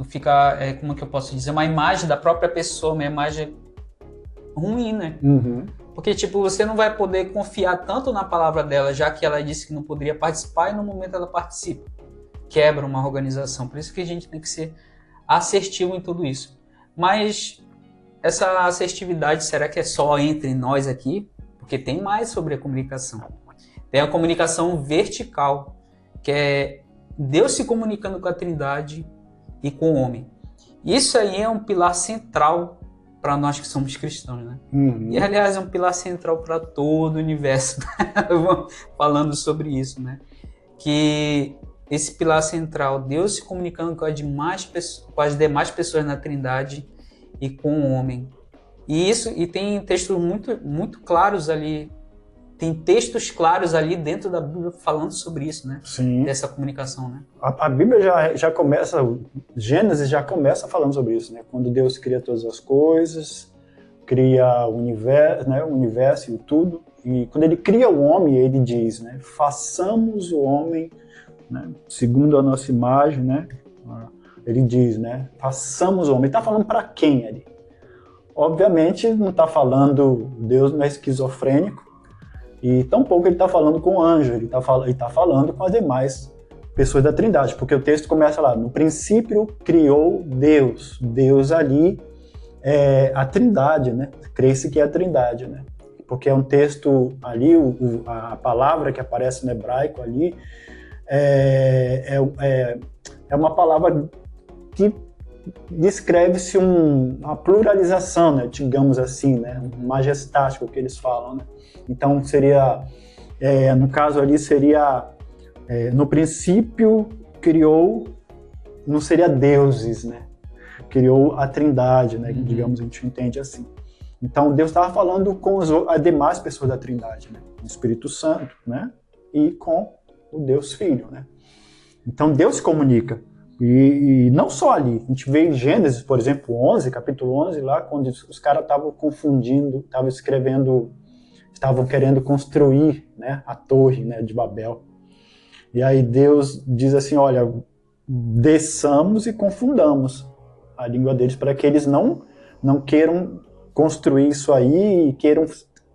Fica, como que eu posso dizer? Uma imagem da própria pessoa, uma imagem ruim, né? Uhum. Porque, tipo, você não vai poder confiar tanto na palavra dela, já que ela disse que não poderia participar e no momento ela participa. Quebra uma organização. Por isso que a gente tem que ser assertivo em tudo isso. Mas essa assertividade, será que é só entre nós aqui? Porque tem mais sobre a comunicação. Tem a comunicação vertical, que é Deus se comunicando com a Trindade e com o homem. Isso aí é um pilar central para nós que somos cristãos, né? Uhum. E, aliás, é um pilar central para todo o universo, né? Falando sobre isso, né? Que esse pilar central, Deus se comunicando com as demais pessoas na Trindade e com o homem. E tem textos muito, muito claros ali, tem textos claros ali dentro da Bíblia falando sobre isso, né? Sim. Dessa comunicação, né? A Bíblia já começa, Gênesis já começa falando sobre isso, né? Quando Deus cria todas as coisas, cria o universo, né? O universo e tudo. E quando ele cria o homem, ele diz, né? Façamos o homem, né? Segundo a nossa imagem, né? Ele diz, né? Façamos o homem. Ele está falando para quem ali? Obviamente não está falando, Deus não é esquizofrênico, e tampouco ele está falando com o anjo, ele está falando com as demais pessoas da Trindade, porque o texto começa lá, no princípio criou Deus. Deus ali é a Trindade, né? Crê-se que é a Trindade, né? Porque é um texto ali, a palavra que aparece no hebraico ali é uma palavra que descreve-se uma pluralização, né? Digamos assim, né? Majestático que eles falam, né? Então seria, no caso ali seria, no princípio criou, não seria deuses, né? Criou a Trindade, né? Digamos, a gente entende assim. Então Deus estava falando com as demais pessoas da Trindade, né? O Espírito Santo, né? E com o Deus Filho, né? Então Deus se comunica. E não só ali, a gente vê em Gênesis, por exemplo, capítulo 11, lá, quando os caras estavam confundindo, estavam querendo construir, né, a torre, né, de Babel. E aí Deus diz assim, olha, desçamos e confundamos a língua deles para que eles não queiram construir isso aí e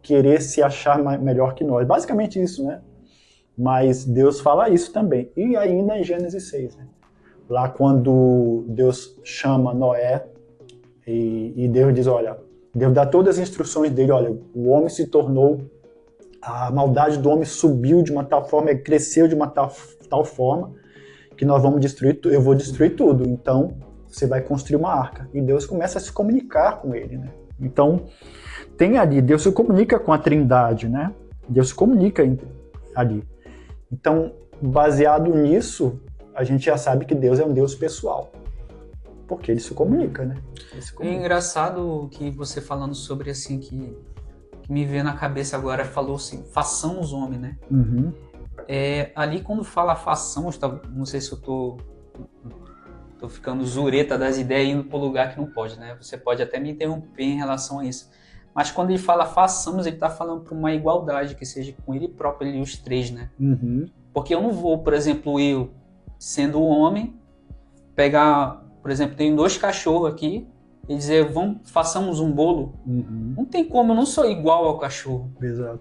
querer se achar melhor que nós. Basicamente isso, né? Mas Deus fala isso também. E ainda em Gênesis 6, né? Lá quando Deus chama Noé e Deus diz, olha, Deus dá todas as instruções dele, olha, o homem se tornou, a maldade do homem subiu de uma tal forma, cresceu de uma tal forma, que nós vamos destruir, eu vou destruir tudo, então você vai construir uma arca. E Deus começa a se comunicar com ele, né? Então, tem ali, Deus se comunica com a Trindade, né? Deus se comunica ali. Então, baseado nisso, a gente já sabe que Deus é um Deus pessoal, porque ele se comunica, né? É engraçado que você falando sobre assim, que me veio na cabeça agora, falou assim, façamos homem, né? Uhum. Ali quando fala façamos, não sei se eu tô ficando zureta das ideias indo para o lugar que não pode, né? Você pode até me interromper em relação a isso. Mas quando ele fala façamos, ele está falando para uma igualdade, que seja com ele próprio, ele e os três, né? Uhum. Porque eu não vou, por exemplo, eu, sendo um homem, pegar, por exemplo, tenho 2 cachorros aqui e dizer, façamos um bolo. Uhum. Não tem como, eu não sou igual ao cachorro. Exato.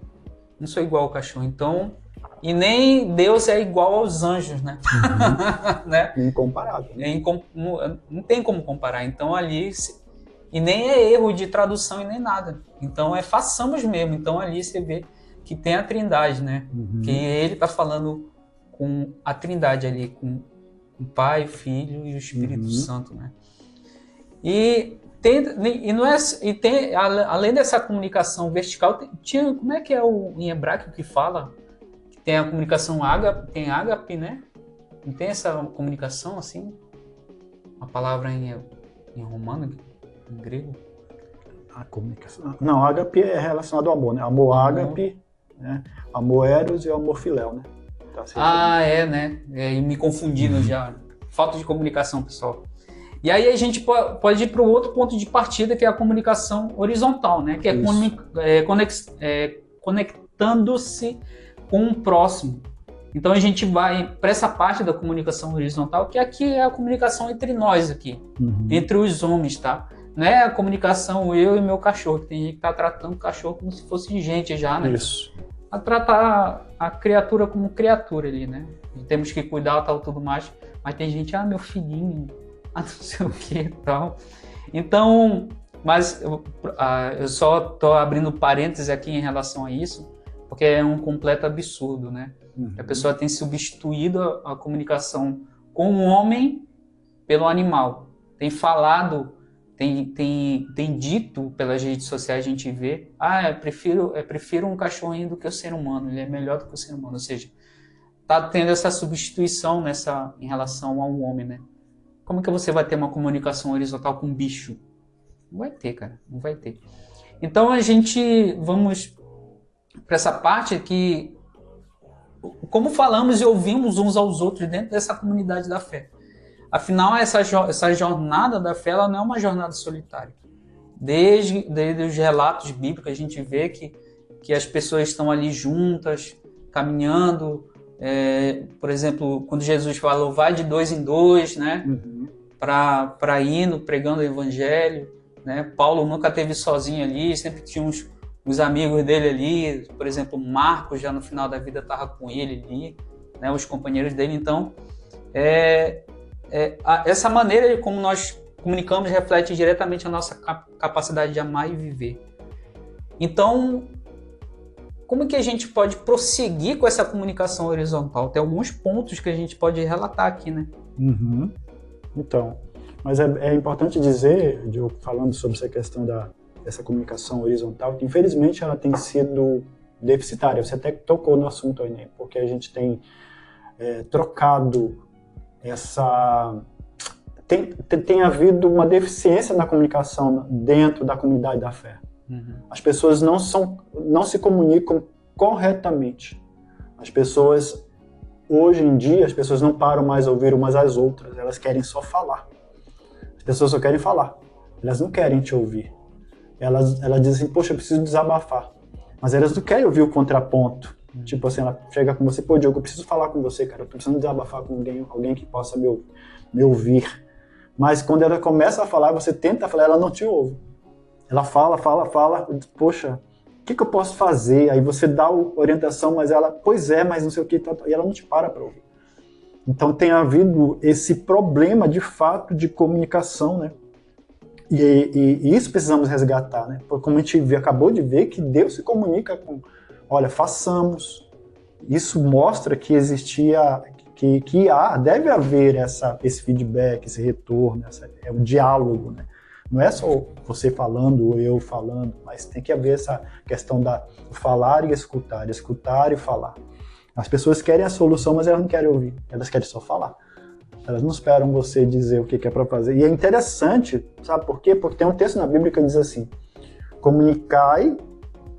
Não sou igual ao cachorro, então... E nem Deus é igual aos anjos, né? Uhum. né? Incomparável. Não tem como comparar. Então ali... E nem é erro de tradução e nem nada. Então façamos mesmo. Então ali você vê que tem a Trindade, né? Uhum. Que ele está falando com a Trindade ali, com o Pai, o Filho e o Espírito Santo, né? Além dessa comunicação vertical, como é que é em hebraico que fala? Tem a comunicação ágape, né? Não tem essa comunicação assim? A palavra em romano, em grego? A comunicação. Não, ágape é relacionado ao amor, né? Amor ágape, né? Amor eros e amor filéu, né? Tá, né? Me confundindo já. Falta de comunicação, pessoal. E aí a gente pode ir para o outro ponto de partida, que é a comunicação horizontal, né? Que é conectando-se com o próximo. Então a gente vai para essa parte da comunicação horizontal, que aqui é a comunicação entre nós aqui, entre os homens, tá? Não é a comunicação eu e meu cachorro, que tem gente que tá tratando o cachorro como se fosse gente já, né? Isso. A tratar a criatura como criatura ali, né? E temos que cuidar, tal, tudo mais. Mas tem gente, meu filhinho, não sei o que e tal. Então, mas eu só tô abrindo parênteses aqui em relação a isso, porque é um completo absurdo, né? A pessoa tem substituído a comunicação com o homem pelo animal. Tem falado, tem dito pelas redes sociais, a gente vê, eu prefiro um cachorrinho do que o ser humano, ele é melhor do que o ser humano. Ou seja, tá tendo essa substituição em relação ao homem, né? Como que você vai ter uma comunicação horizontal com um bicho? Não vai ter, cara, não vai ter. Então vamos para essa parte que, como falamos e ouvimos uns aos outros dentro dessa comunidade da fé. Afinal, essa jornada da fé, ela não é uma jornada solitária. Desde os relatos bíblicos, a gente vê que as pessoas estão ali juntas, caminhando. Por exemplo, quando Jesus falou, vai de 2 em 2, né? Para ir pregando o evangelho. Né? Paulo nunca esteve sozinho ali, sempre tinha uns amigos dele ali. Por exemplo, Marcos, já no final da vida, estava com ele ali, né? Os companheiros dele. Então, essa maneira como nós comunicamos reflete diretamente a nossa capacidade de amar e viver. Então, como que a gente pode prosseguir com essa comunicação horizontal? Tem alguns pontos que a gente pode relatar aqui, né? Então, mas é importante dizer, Diogo, falando sobre essa questão dessa comunicação horizontal, que infelizmente ela tem sido deficitária. Você até tocou no assunto aí, né? Porque a gente tem trocado tem havido uma deficiência na comunicação dentro da comunidade da fé. As pessoas não se comunicam corretamente. As pessoas, hoje em dia, as pessoas não param mais a ouvir umas às outras, elas querem só falar. As pessoas só querem falar, elas não querem te ouvir. Elas dizem assim, poxa, eu preciso desabafar. Mas elas não querem ouvir o contraponto. Tipo assim, ela chega com você, pô, Diogo, eu preciso falar com você, cara, eu tô precisando desabafar com alguém que possa me ouvir. Mas quando ela começa a falar, você tenta falar, ela não te ouve. Ela fala, poxa, o que eu posso fazer? Aí você dá a orientação, mas ela, pois é, mas não sei o que, e ela não te para ouvir. Então tem havido esse problema, de fato, de comunicação, né? E isso precisamos resgatar, né? Porque como a gente acabou de ver, que Deus se comunica com, olha, façamos. Isso mostra que deve haver esse feedback, esse retorno, é um diálogo, né? Não é só você falando ou eu falando, mas tem que haver essa questão do falar e escutar e falar. As pessoas querem a solução, mas elas não querem ouvir, elas querem só falar. Elas não esperam você dizer o que é para fazer. E é interessante, sabe por quê? Porque tem um texto na Bíblia que diz assim, comunicai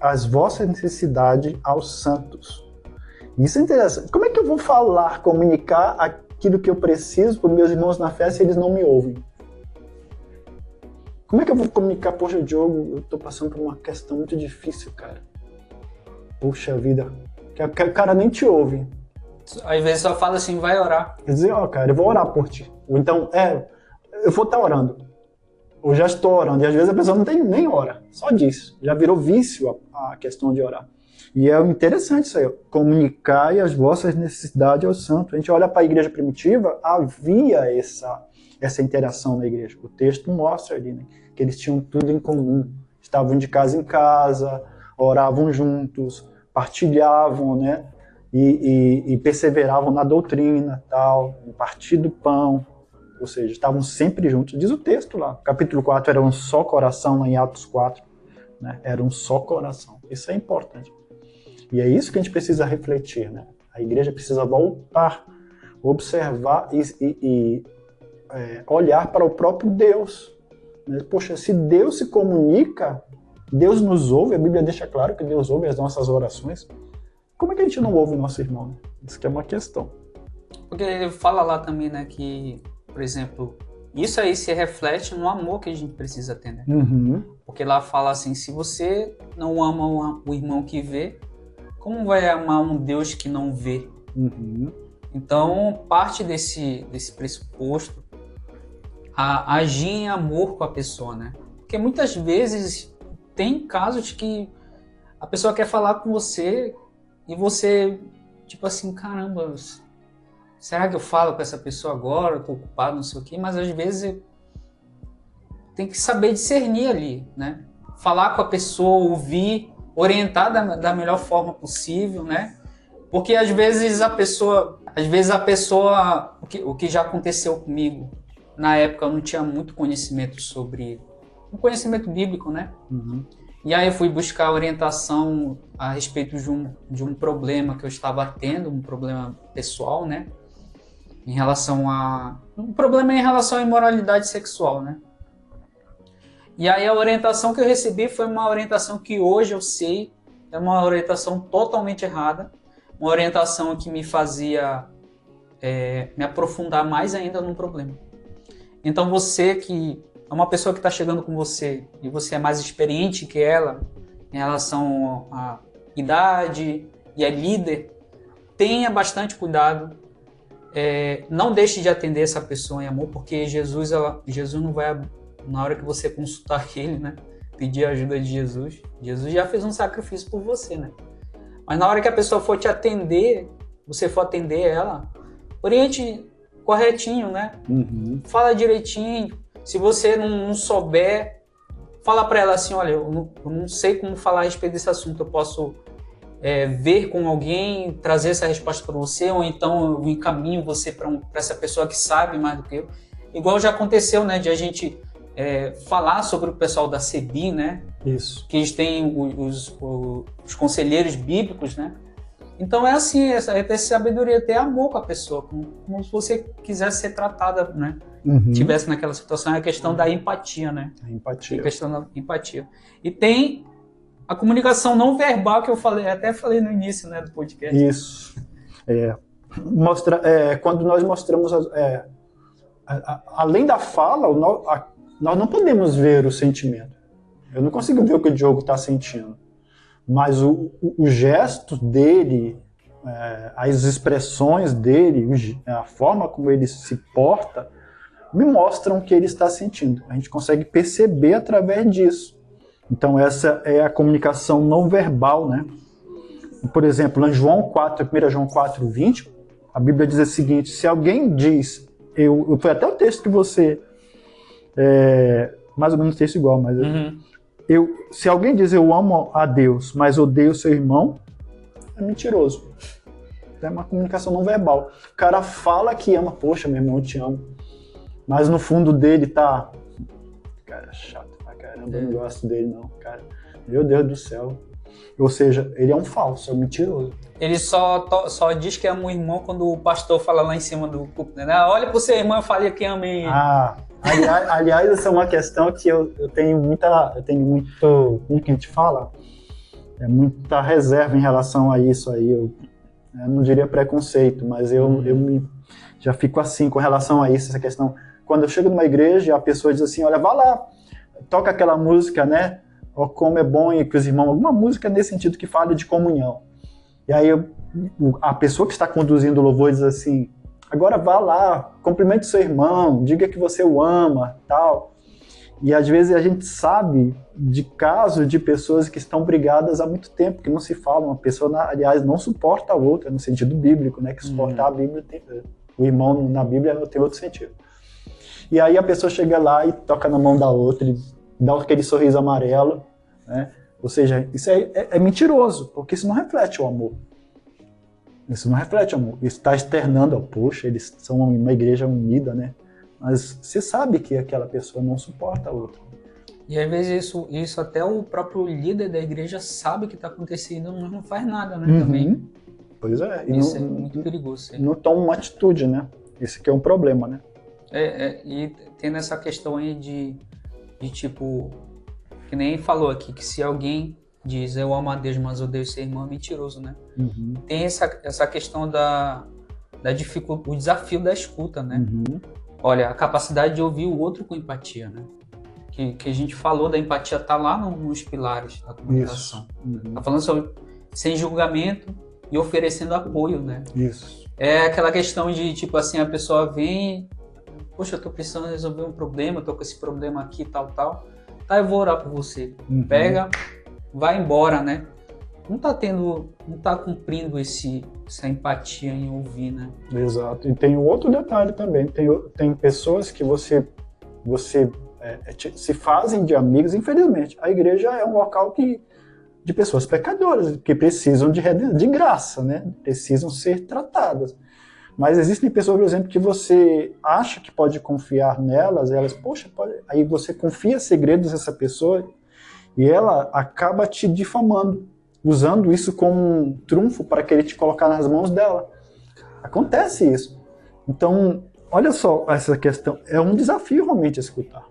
as vossas necessidades aos santos. Isso é interessante. Como é que eu vou comunicar aquilo que eu preciso para os meus irmãos na fé se eles não me ouvem? Como é que eu vou comunicar, poxa, Diogo, eu estou passando por uma questão muito difícil, cara. Puxa vida, que o cara nem te ouve. Às vezes só fala assim, vai orar. Quer dizer, cara, eu vou orar por ti. Ou então, eu vou estar orando. Ou já estou orando. E às vezes a pessoa não tem nem hora, só disso. Já virou vício a questão de orar. E é interessante isso aí, comunicar as vossas necessidades aos santos. A gente olha para a igreja primitiva, havia essa interação na igreja. O texto mostra ali, né, que eles tinham tudo em comum. Estavam de casa em casa, oravam juntos, partilhavam, né, e perseveravam na doutrina, tal, no partir do pão. Ou seja, estavam sempre juntos. Diz o texto lá. Capítulo 4 era um só coração, em Atos 4. Né, era um só coração. Isso é importante. E é isso que a gente precisa refletir, né? A igreja precisa voltar, observar e olhar para o próprio Deus. Poxa, se Deus se comunica, Deus nos ouve, a Bíblia deixa claro que Deus ouve as nossas orações. Como é que a gente não ouve o nosso irmão? Né? Isso que é uma questão. Porque ele fala lá também, né, que, por exemplo, isso aí se reflete no amor que a gente precisa ter, né? Uhum. Porque lá fala assim, se você não ama o irmão que vê, como vai amar um Deus que não vê? Uhum. Então, parte desse pressuposto, a agir em amor com a pessoa, né? Porque muitas vezes tem casos que a pessoa quer falar com você e você, tipo assim, caramba, será que eu falo com essa pessoa agora? Eu tô ocupado, não sei o quê, mas às vezes tem que saber discernir ali, né? Falar com a pessoa, ouvir, orientar da melhor forma possível, né? Porque às vezes a pessoa, o que já aconteceu comigo, na época eu não tinha muito conhecimento sobre, um conhecimento bíblico, né? Uhum. E aí eu fui buscar orientação a respeito de um problema que eu estava tendo, um problema pessoal, né? Um problema em relação à imoralidade sexual, né? E aí a orientação que eu recebi foi uma orientação que hoje eu sei é uma orientação totalmente errada, uma orientação que me fazia me aprofundar mais ainda no problema. Então você que é uma pessoa que está chegando com você e você é mais experiente que ela em relação à idade e é líder, tenha bastante cuidado, não deixe de atender essa pessoa em amor, porque Jesus não vai, na hora que você consultar ele, né, pedir a ajuda de Jesus já fez um sacrifício por você, né? Mas na hora que a pessoa for te atender, você for atender ela, oriente corretinho, né? Uhum. Fala direitinho. Se você não souber, fala para ela assim, olha, eu não sei como falar a respeito desse assunto, eu posso ver com alguém, trazer essa resposta para você, ou então eu encaminho você para essa pessoa que sabe mais do que eu. Igual já aconteceu, né, de a gente falar sobre o pessoal da CEBI, né? Isso. Que eles têm os conselheiros bíblicos, né? Então é assim, é ter sabedoria, ter amor com a pessoa, como se você quisesse ser tratada, né? Uhum. Tivesse naquela situação, é a questão da empatia, né? A empatia. A questão da empatia. E tem a comunicação não verbal que eu até falei no início, né, do podcast. Isso. Quando nós mostramos, além da fala, nós não podemos ver o sentimento. Eu não consigo ver o que o Diogo está sentindo. Mas o gesto dele, as expressões dele, a forma como ele se porta, me mostram o que ele está sentindo. A gente consegue perceber através disso. Então essa é a comunicação não verbal, né? Por exemplo, em João 4, 1 João 4:20, a Bíblia diz o seguinte: se alguém diz, foi até o texto que você, mais ou menos um texto igual, mas se alguém diz eu amo a Deus, mas odeio seu irmão, é mentiroso. É uma comunicação não verbal. O cara fala que ama, poxa, meu irmão, eu te amo. Mas no fundo dele tá, cara, chato pra caramba, eu não gosto dele não, cara. Meu Deus do céu. Ou seja, ele é um falso, é um mentiroso. Ele só diz que ama o irmão quando o pastor fala lá em cima do púlpito, né? Olha pro seu irmão e fale que ama ele. Aliás, essa é uma questão que eu tenho muito, como que a gente fala? Muita reserva em relação a isso aí. Eu não diria preconceito, mas eu já fico assim com relação a isso, essa questão. Quando eu chego numa igreja, a pessoa diz assim, olha, vá lá, toca aquela música, né? Ó, como é bom ir com os irmãos, alguma música nesse sentido que fale de comunhão. E aí a pessoa que está conduzindo o louvor diz assim, agora vá lá, cumprimente seu irmão, diga que você o ama, tal. E às vezes a gente sabe de casos de pessoas que estão brigadas há muito tempo, que não se falam. Uma pessoa, aliás, não suporta a outra, no sentido bíblico, né? Que suportar a Bíblia, o irmão na Bíblia tem outro sentido. E aí a pessoa chega lá e toca na mão da outra, e dá aquele sorriso amarelo, né? Ou seja, isso é mentiroso, porque isso não reflete o amor. Isso não reflete o amor. Isso está externando, poxa, eles são uma igreja unida, né? Mas você sabe que aquela pessoa não suporta a outra. E às vezes isso até o próprio líder da igreja sabe que está acontecendo, mas não faz nada, né? Também. Pois é. Isso é muito perigoso. Não toma uma atitude, né? Esse aqui é um problema, né? E tem nessa questão aí de de tipo, que nem falou aqui, que se alguém diz eu amo a Deus, mas odeio seu irmão, é mentiroso, né? Uhum. Tem essa questão da dificuldade, o desafio da escuta, né? Uhum. Olha, a capacidade de ouvir o outro com empatia, né? Que a gente falou da empatia, tá lá nos pilares da comunicação. Uhum. Tá falando sobre sem julgamento e oferecendo apoio, né? Isso. É aquela questão de, tipo assim, a pessoa vem, poxa, eu tô precisando resolver um problema, eu tô com esse problema aqui, tal. Tá, eu vou orar por você. Uhum. Pega, vai embora, né? Não tá cumprindo essa empatia em ouvir, né? Exato. E tem um outro detalhe também. Tem pessoas que você se fazem de amigos, infelizmente. A igreja é um local de pessoas pecadoras, que precisam de graça, né? Precisam ser tratadas. Mas existem pessoas, por exemplo, que você acha que pode confiar nelas, poxa, aí você confia segredos dessa pessoa e ela acaba te difamando, usando isso como um trunfo para querer te colocar nas mãos dela. Acontece isso. Então, olha só essa questão. É um desafio realmente escutar.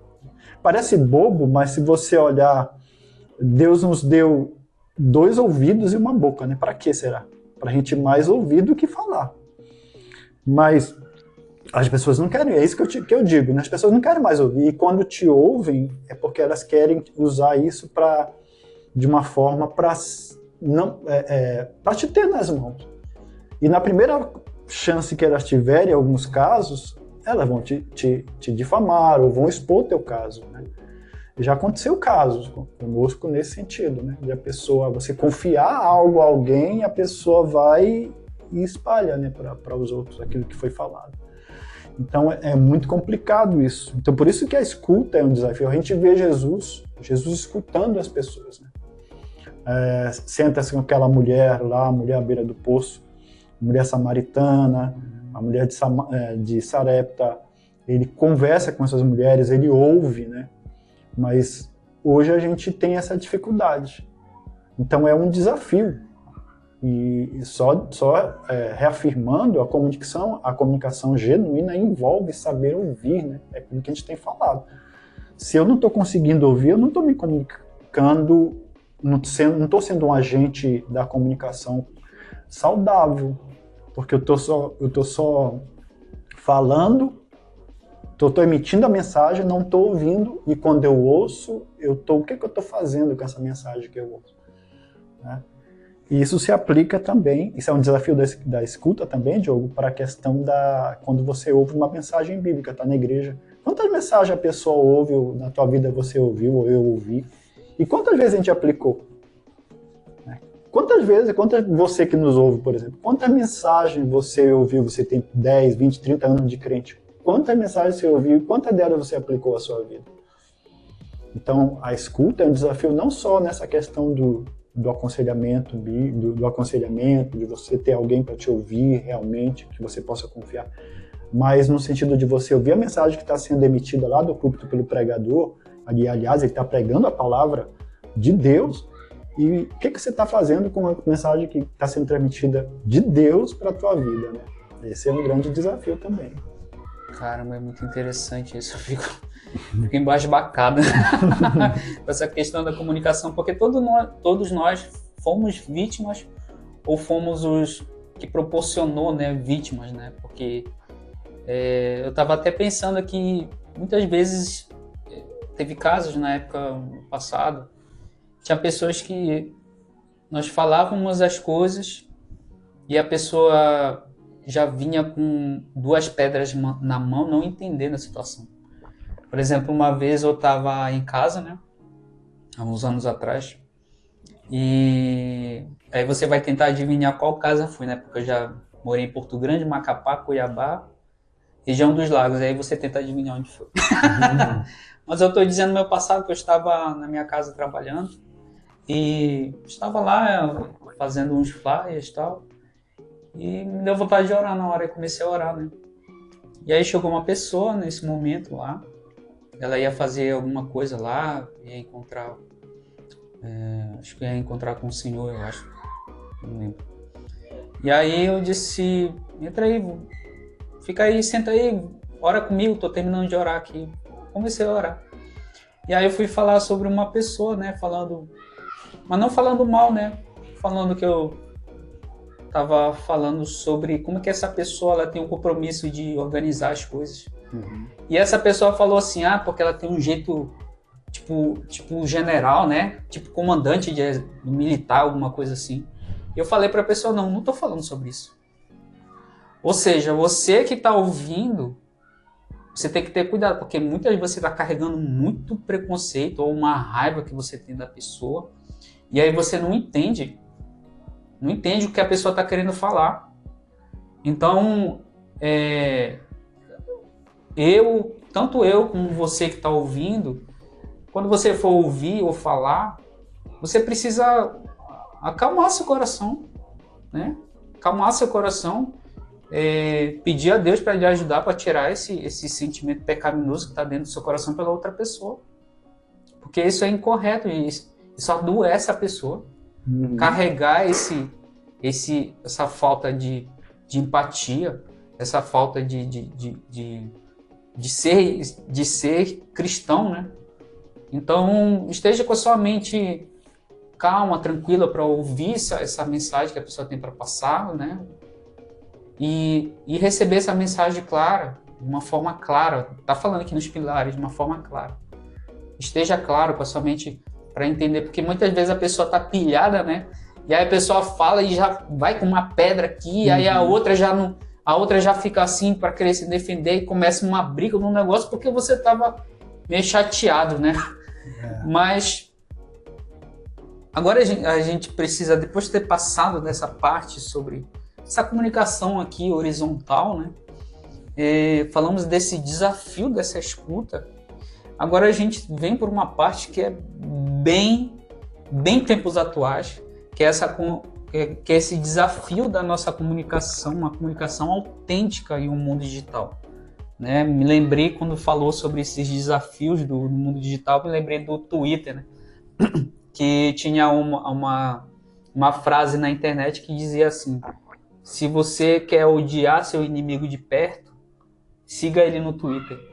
Parece bobo, mas se você olhar, Deus nos deu 2 ouvidos e uma boca, né? Para que será? Para a gente mais ouvir do que falar. Mas as pessoas não querem, é isso que eu digo, né? As pessoas não querem mais ouvir, e quando te ouvem é porque elas querem usar isso de uma forma para te ter nas mãos. E na primeira chance que elas tiverem, em alguns casos, elas vão te difamar ou vão expor o teu caso, né? Já aconteceu casos conosco nesse sentido, né? De você confiar algo a alguém, a pessoa vai e espalha, né, para os outros aquilo que foi falado. Então é muito complicado isso. Então por isso que a escuta é um desafio. A gente vê Jesus escutando as pessoas, né? Senta-se com aquela mulher lá, a mulher à beira do poço, a mulher samaritana, a mulher de Sarepta. Ele conversa com essas mulheres, ele ouve, né? Mas hoje a gente tem essa dificuldade. Então é um desafio. E só reafirmando, a comunicação genuína envolve saber ouvir, né? É aquilo que a gente tem falado. Se eu não estou conseguindo ouvir, eu não estou me comunicando, não estou sendo um agente da comunicação saudável, porque eu estou só falando, estou emitindo a mensagem, não estou ouvindo, e quando eu ouço, o que eu estou fazendo com essa mensagem que eu ouço? Né? E isso se aplica também, isso é um desafio da escuta também, Diogo, para a questão quando você ouve uma mensagem bíblica, está na igreja. Quantas mensagens a pessoa ouve, ou na tua vida você ouviu, ou eu ouvi? E quantas vezes a gente aplicou? Quantas você que nos ouve, por exemplo, quantas mensagens você ouviu, você tem 10, 20, 30 anos de crente? Quantas mensagens você ouviu e quantas delas você aplicou à sua vida? Então, a escuta é um desafio não só nessa questão do aconselhamento, de você ter alguém para te ouvir realmente, que você possa confiar, mas no sentido de você ouvir a mensagem que está sendo emitida lá do púlpito pelo pregador, aliás, ele está pregando a palavra de Deus, e o que você está fazendo com a mensagem que está sendo transmitida de Deus para a tua vida, né? Esse é um grande desafio também. Caramba, é muito interessante isso, eu fico embasbacado com essa questão da comunicação, porque todos nós fomos vítimas ou fomos os que proporcionou, né, vítimas, né? Porque eu estava até pensando aqui, muitas vezes teve casos na época passada, tinha pessoas que nós falávamos as coisas e a pessoa já vinha com 2 pedras na mão, não entendendo a situação. Por exemplo, uma vez eu estava em casa, né, há uns anos atrás, e aí você vai tentar adivinhar qual casa foi, né, porque eu já morei em Porto Grande, Macapá, Cuiabá, região dos Lagos, aí você tenta adivinhar onde foi. Mas eu estou dizendo meu passado, que eu estava na minha casa trabalhando, e estava lá fazendo uns flyers e tal, e me deu vontade de orar na hora, e comecei a orar, né. E aí chegou uma pessoa nesse momento lá, ela ia fazer alguma coisa lá, ia encontrar, acho que ia encontrar com o Senhor, eu acho, não lembro. E aí eu disse, entra aí, fica aí, senta aí, ora comigo, tô terminando de orar aqui. Comecei a orar. E aí eu fui falar sobre uma pessoa, né? Mas não falando mal, né? Falando que eu tava falando sobre como que essa pessoa ela tem um compromisso de organizar as coisas. E essa pessoa falou assim, porque ela tem um jeito tipo general, né? Tipo comandante do militar, alguma coisa assim. E eu falei pra pessoa, não tô falando sobre isso. Ou seja, você que tá ouvindo, você tem que ter cuidado, porque muitas vezes você está carregando muito preconceito ou uma raiva que você tem da pessoa, e aí você não entende o que a pessoa está querendo falar. Então, tanto eu como você que está ouvindo, quando você for ouvir ou falar, você precisa acalmar seu coração, né? Acalmar seu coração, pedir a Deus para lhe ajudar para tirar esse sentimento pecaminoso que está dentro do seu coração pela outra pessoa. Porque isso é incorreto, isso só adoece a pessoa. Carregar essa falta de empatia, essa falta de ser cristão, né? Então, esteja com a sua mente calma, tranquila para ouvir essa mensagem que a pessoa tem para passar, né? E receber essa mensagem clara, de uma forma clara. Tá falando aqui nos pilares, de uma forma clara. Esteja claro com a sua mente para entender, porque muitas vezes a pessoa tá pilhada, né? E aí a pessoa fala e já vai com uma pedra aqui, aí a outra já fica assim para querer se defender e começa uma briga num negócio porque você tava meio chateado, né? Mas agora a gente precisa, depois de ter passado nessa parte sobre essa comunicação aqui horizontal, né? Falamos desse desafio dessa escuta. Agora a gente vem por uma parte que é bem tempos atuais, que é esse desafio da nossa comunicação, uma comunicação autêntica em um mundo digital, né? Me lembrei quando falou sobre esses desafios do mundo digital, me lembrei do Twitter, né? Que tinha uma frase na internet que dizia assim: se você quer odiar seu inimigo de perto, siga ele no Twitter.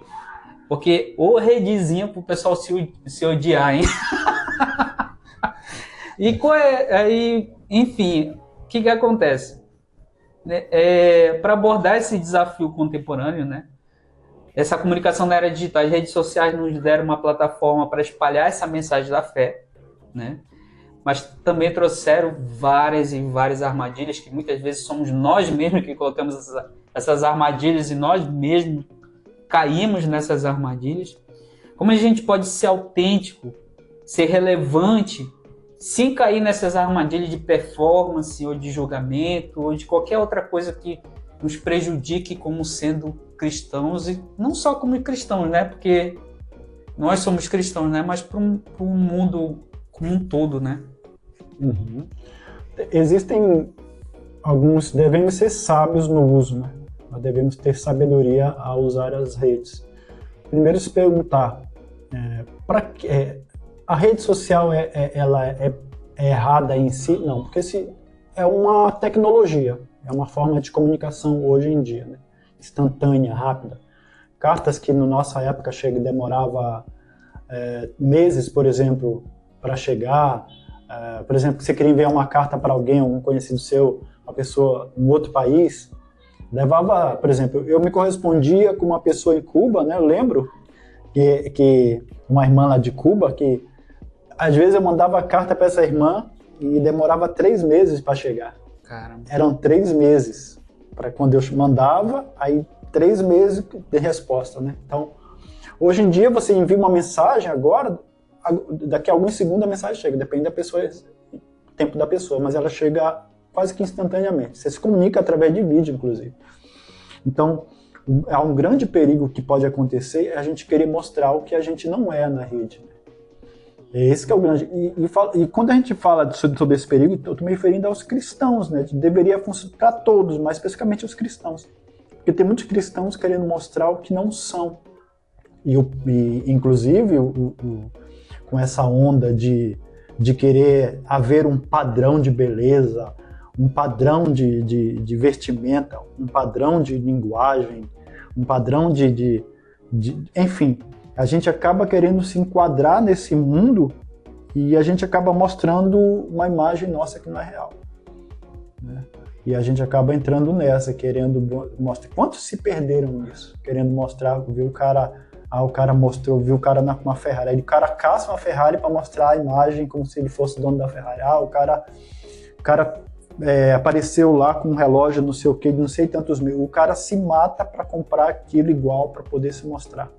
Porque o redezinha pro pessoal se odiar, hein? E enfim, o que acontece? Para abordar esse desafio contemporâneo, né? Essa comunicação na era digital, as redes sociais nos deram uma plataforma para espalhar essa mensagem da fé, né? Mas também trouxeram várias e várias armadilhas, que muitas vezes somos nós mesmos que colocamos essas armadilhas e nós mesmos caímos nessas armadilhas. Como a gente pode ser autêntico, ser relevante, sem cair nessas armadilhas de performance ou de julgamento ou de qualquer outra coisa que nos prejudique como sendo cristãos, e não só como cristãos, né? Porque nós somos cristãos, né? Mas para um mundo como um todo, né? Existem alguns, devemos ser sábios no uso, né? Nós devemos ter sabedoria ao usar as redes. Primeiro, se perguntar, a rede social ela é errada em si? Não, porque é uma tecnologia, é uma forma de comunicação hoje em dia, né? Instantânea, rápida. Cartas que na nossa época demorava meses, por exemplo, para chegar. Por exemplo, você queria enviar uma carta para alguém, um conhecido seu, uma pessoa em outro país, levava, por exemplo, eu me correspondia com uma pessoa em Cuba, né? Eu lembro que uma irmã lá de Cuba, que às vezes eu mandava carta para essa irmã e demorava 3 meses para chegar. Caramba. Eram 3 meses para quando eu mandava, aí 3 meses de resposta, né? Então, hoje em dia você envia uma mensagem agora, daqui a alguns segundos a mensagem chega, depende da pessoa, do tempo da pessoa, mas ela chega quase que instantaneamente. Você se comunica através de vídeo, inclusive. Então, há um grande perigo que pode acontecer, é a gente querer mostrar o que a gente não é na rede. Esse que é o grande... E quando a gente fala sobre esse perigo, eu estou me referindo aos cristãos, né? Deveria funcionar para todos, mas especificamente os cristãos. Porque tem muitos cristãos querendo mostrar o que não são. E inclusive, com essa onda de querer haver um padrão de beleza, um padrão de vestimenta, um padrão de linguagem, um padrão enfim, a gente acaba querendo se enquadrar nesse mundo e a gente acaba mostrando uma imagem nossa que não é real, né? E a gente acaba entrando nessa, querendo mostrar. Quantos se perderam nisso? Querendo mostrar, viu o cara mostrou, viu o cara com uma Ferrari. Aí o cara caça uma Ferrari para mostrar a imagem como se ele fosse dono da Ferrari. O cara apareceu lá com um relógio, não sei o que, não sei tantos mil. O cara se mata para comprar aquilo igual para poder se mostrar.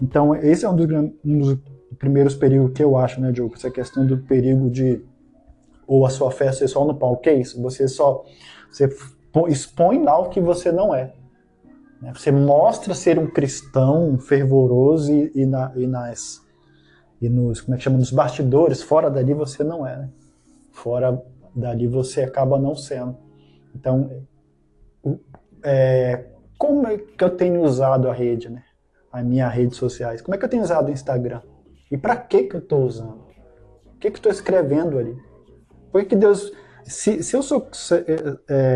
Então, esse é um dos primeiros perigos que eu acho, né, Diogo? Essa questão do perigo de ou a sua fé ser só no palco. Que é isso? Você expõe lá o que você não é. Você mostra ser um cristão fervoroso nos, como é que chama, nos bastidores. Fora dali você não é, né? Fora dali você acaba não sendo. Então, como é que eu tenho usado a rede, né? As minhas redes sociais? Como é que eu tenho usado o Instagram? E para que eu estou usando? O que eu estou escrevendo ali? Porque Deus,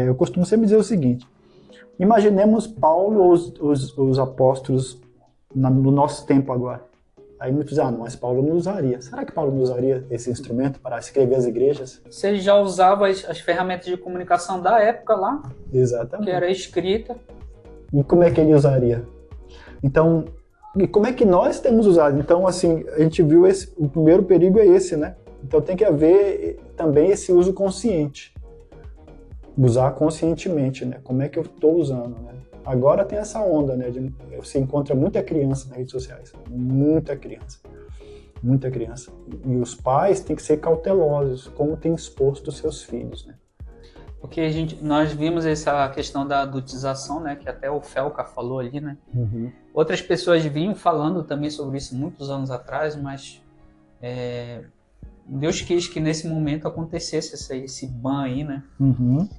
eu costumo sempre dizer o seguinte: imaginemos Paulo ou os apóstolos no nosso tempo agora. Aí muitos dizem, não, mas Paulo não usaria. Será que Paulo não usaria esse instrumento para escrever as igrejas? Você já usava as ferramentas de comunicação da época lá? Exatamente. Que era escrita. E como é que ele usaria? Então, e como é que nós temos usado? Então, assim, a gente viu o primeiro perigo é esse, né? Então tem que haver também esse uso consciente. Usar conscientemente, né? Como é que eu estou usando, né? Agora tem essa onda, né? Você encontra muita criança nas redes sociais. Muita criança. Muita criança. E os pais têm que ser cautelosos como têm exposto os seus filhos, né? Porque nós vimos essa questão da adultização, né? Que até o Felca falou ali, né? Uhum. Outras pessoas vinham falando também sobre isso muitos anos atrás, mas Deus quis que nesse momento acontecesse esse ban aí, né? Uhum.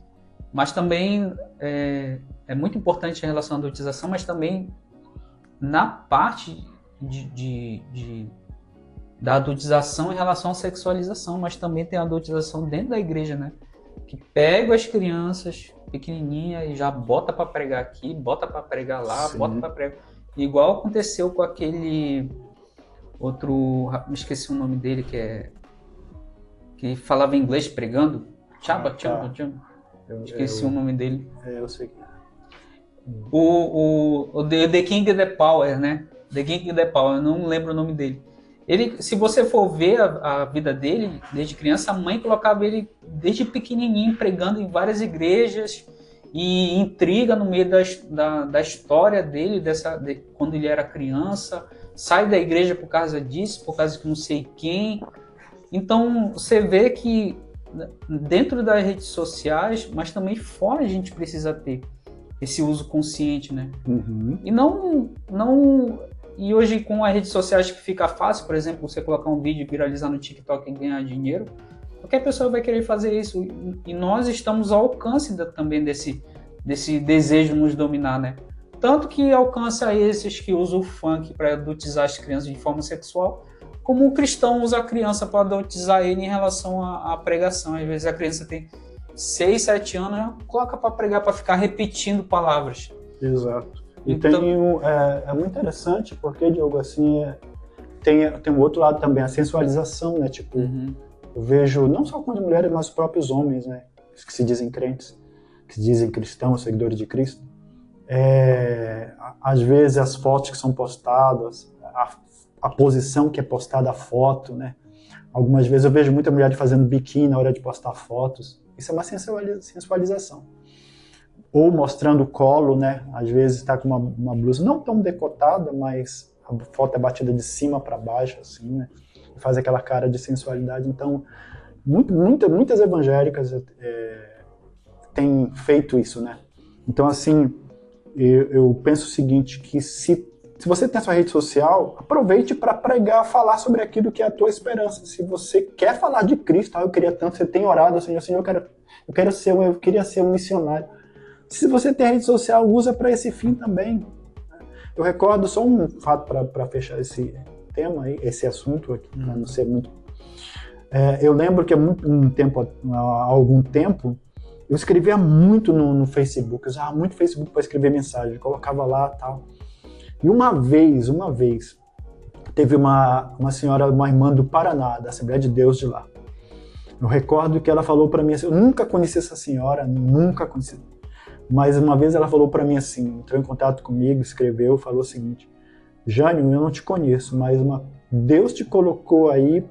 Mas também é muito importante em relação à adultização, mas também na parte da adultização em relação à sexualização, mas também tem a adultização dentro da igreja, né? Que pega as crianças pequenininhas e já bota para pregar aqui, bota para pregar lá, Sim. bota para pregar. Igual aconteceu com aquele outro, me esqueci o nome dele, que falava inglês pregando. Chaba. Esqueci o nome dele. Eu sei que O The King the Power, né? The King the Power, eu não lembro o nome dele. Ele, se você for ver a vida dele, desde criança, a mãe colocava ele desde pequenininho pregando em várias igrejas e intriga no meio da história dele, quando ele era criança, sai da igreja por causa disso, por causa de não sei quem. Então, você vê que dentro das redes sociais, mas também fora, a gente precisa ter esse uso consciente, né? Uhum. E hoje, com as redes sociais que fica fácil, por exemplo, você colocar um vídeo e viralizar no TikTok e ganhar dinheiro, qualquer pessoa vai querer fazer isso. E nós estamos ao alcance também desse desejo nos dominar, né? Tanto que alcança esses que usam o funk para adultizar as crianças de forma sexual, como o cristão usa a criança para adultizar ele em relação à pregação. Às vezes a criança tem 6, 7 anos, já coloca para pregar, para ficar repetindo palavras. Exato. E Então, é muito interessante porque, Diogo, assim, tem um outro lado também, a sensualização, né? Tipo, eu vejo não só com as mulheres, mas os próprios homens, né? Que se dizem crentes, que se dizem cristãos, seguidores de Cristo. Às vezes as fotos que são postadas, a posição que é postada a foto, né? Algumas vezes eu vejo muita mulher fazendo biquíni na hora de postar fotos. Isso é uma sensualização. Ou mostrando o colo, né? Às vezes está com uma blusa não tão decotada, mas a foto é batida de cima para baixo, assim, né? E faz aquela cara de sensualidade. Então, muitas evangélicas têm feito isso, né? Então, assim, eu penso o seguinte, que se você tem a sua rede social, aproveite para pregar, falar sobre aquilo que é a tua esperança. Se você quer falar de Cristo, eu queria tanto, você tem orado, Senhor, eu queria ser um missionário. Se você tem rede social, usa para esse fim também. Eu recordo só um fato para fechar esse tema, esse assunto aqui, para não ser muito... eu lembro que há algum tempo, eu escrevia muito no Facebook, eu usava muito Facebook para escrever mensagem, colocava lá e tal. E uma vez, teve uma senhora, uma irmã do Paraná, da Assembleia de Deus de lá. Eu recordo que ela falou para mim assim, eu nunca conheci essa senhora, nunca conheci. Mas uma vez ela falou para mim assim, entrou em contato comigo, escreveu, falou o seguinte: Jânio, eu não te conheço, mas Deus te colocou aí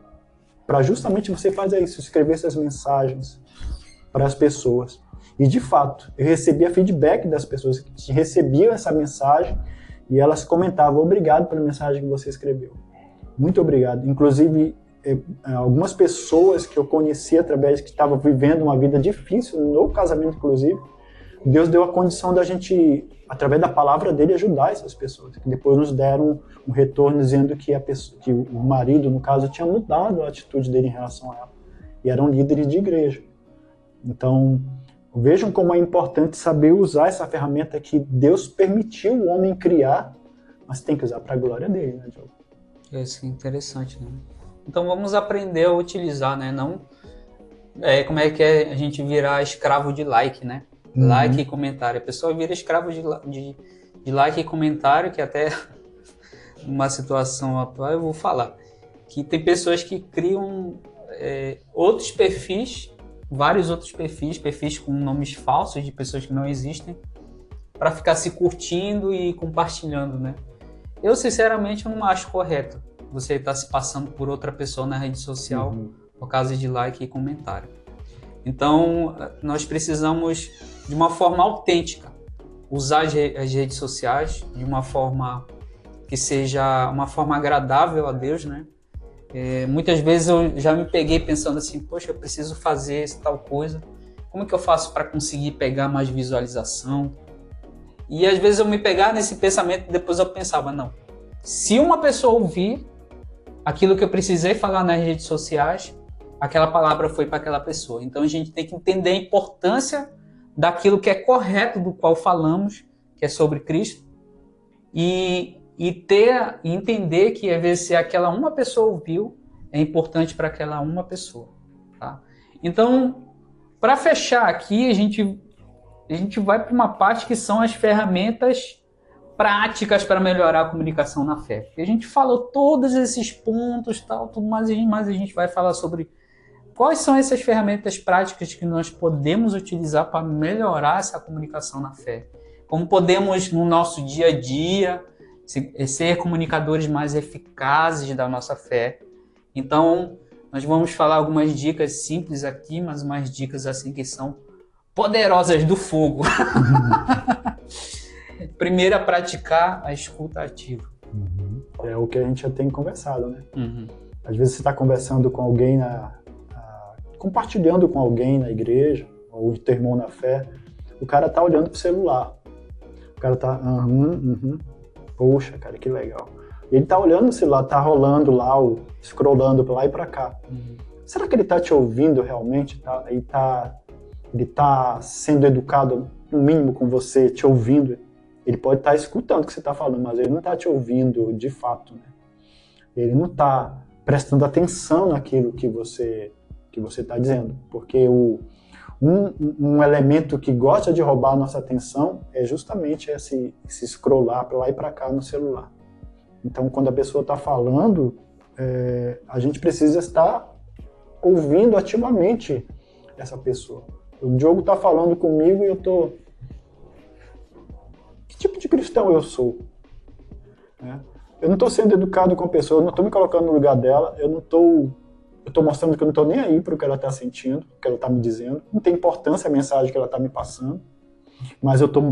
para justamente você fazer isso, escrever essas mensagens para as pessoas. E de fato, eu recebia feedback das pessoas que recebiam essa mensagem e elas comentavam: obrigado pela mensagem que você escreveu. Muito obrigado. Inclusive, algumas pessoas que eu conheci através que estavam vivendo uma vida difícil, no casamento inclusive, Deus deu a condição da gente, através da palavra dele, ajudar essas pessoas. Que depois nos deram um retorno dizendo que o marido, no caso, tinha mudado a atitude dele em relação a ela. E eram líderes de igreja. Então, vejam como é importante saber usar essa ferramenta que Deus permitiu o homem criar, mas tem que usar para a glória dele, né, Diogo? Isso é interessante, né? Então vamos aprender a utilizar, né? Não como é que é a gente virar escravo de like, né? Like e comentário. A pessoa vira escravo de like e comentário, que até numa situação atual eu vou falar. Que tem pessoas que criam outros perfis, vários outros perfis com nomes falsos de pessoas que não existem, para ficar se curtindo e compartilhando, né? Eu, sinceramente, não acho correto você estar se passando por outra pessoa na rede social por causa de like e comentário. Então, nós precisamos, de uma forma autêntica, usar as redes sociais de uma forma que seja uma forma agradável a Deus, né? Muitas vezes eu já me peguei pensando assim, poxa, eu preciso fazer essa tal coisa. Como é que eu faço para conseguir pegar mais visualização? E às vezes eu me pegava nesse pensamento, depois eu pensava, não, se uma pessoa ouvir aquilo que eu precisei falar nas redes sociais, aquela palavra foi para aquela pessoa. Então a gente tem que entender a importância daquilo que é correto, do qual falamos, que é sobre Cristo, e entender que às vezes se aquela uma pessoa ouviu, é importante para aquela uma pessoa. Tá? Então, para fechar aqui, a gente vai para uma parte que são as ferramentas práticas para melhorar a comunicação na fé. Porque a gente falou todos esses pontos, tal, tudo mais, mas a gente vai falar sobre quais são essas ferramentas práticas que nós podemos utilizar para melhorar essa comunicação na fé. Como podemos, no nosso dia a dia, ser comunicadores mais eficazes da nossa fé. Então, nós vamos falar algumas dicas simples aqui, mas umas dicas assim que são poderosas do fogo. Primeiro, praticar a escuta ativa. É o que a gente já tem conversado, né? Às vezes você está conversando com alguém, compartilhando com alguém na igreja, ou o teu irmão na fé, o cara tá olhando pro celular. O cara tá, poxa, cara, que legal. Ele tá olhando no celular, tá rolando lá, scrollando pra lá e pra cá. Será que ele tá te ouvindo realmente? Ele tá sendo educado, no mínimo, com você, te ouvindo? Ele pode estar escutando o que você está falando, mas ele não está te ouvindo de fato, né? Ele não está prestando atenção naquilo que você está dizendo. Porque um elemento que gosta de roubar a nossa atenção é justamente esse scrollar para lá e para cá no celular. Então, quando a pessoa está falando, a gente precisa estar ouvindo ativamente essa pessoa. O Diogo está falando comigo e eu estou... Que tipo de cristão eu sou? Eu não estou sendo educado com a pessoa, eu não estou me colocando no lugar dela, eu estou mostrando que eu não estou nem aí para o que ela está sentindo, o que ela está me dizendo. Não tem importância a mensagem que ela está me passando, mas eu estou...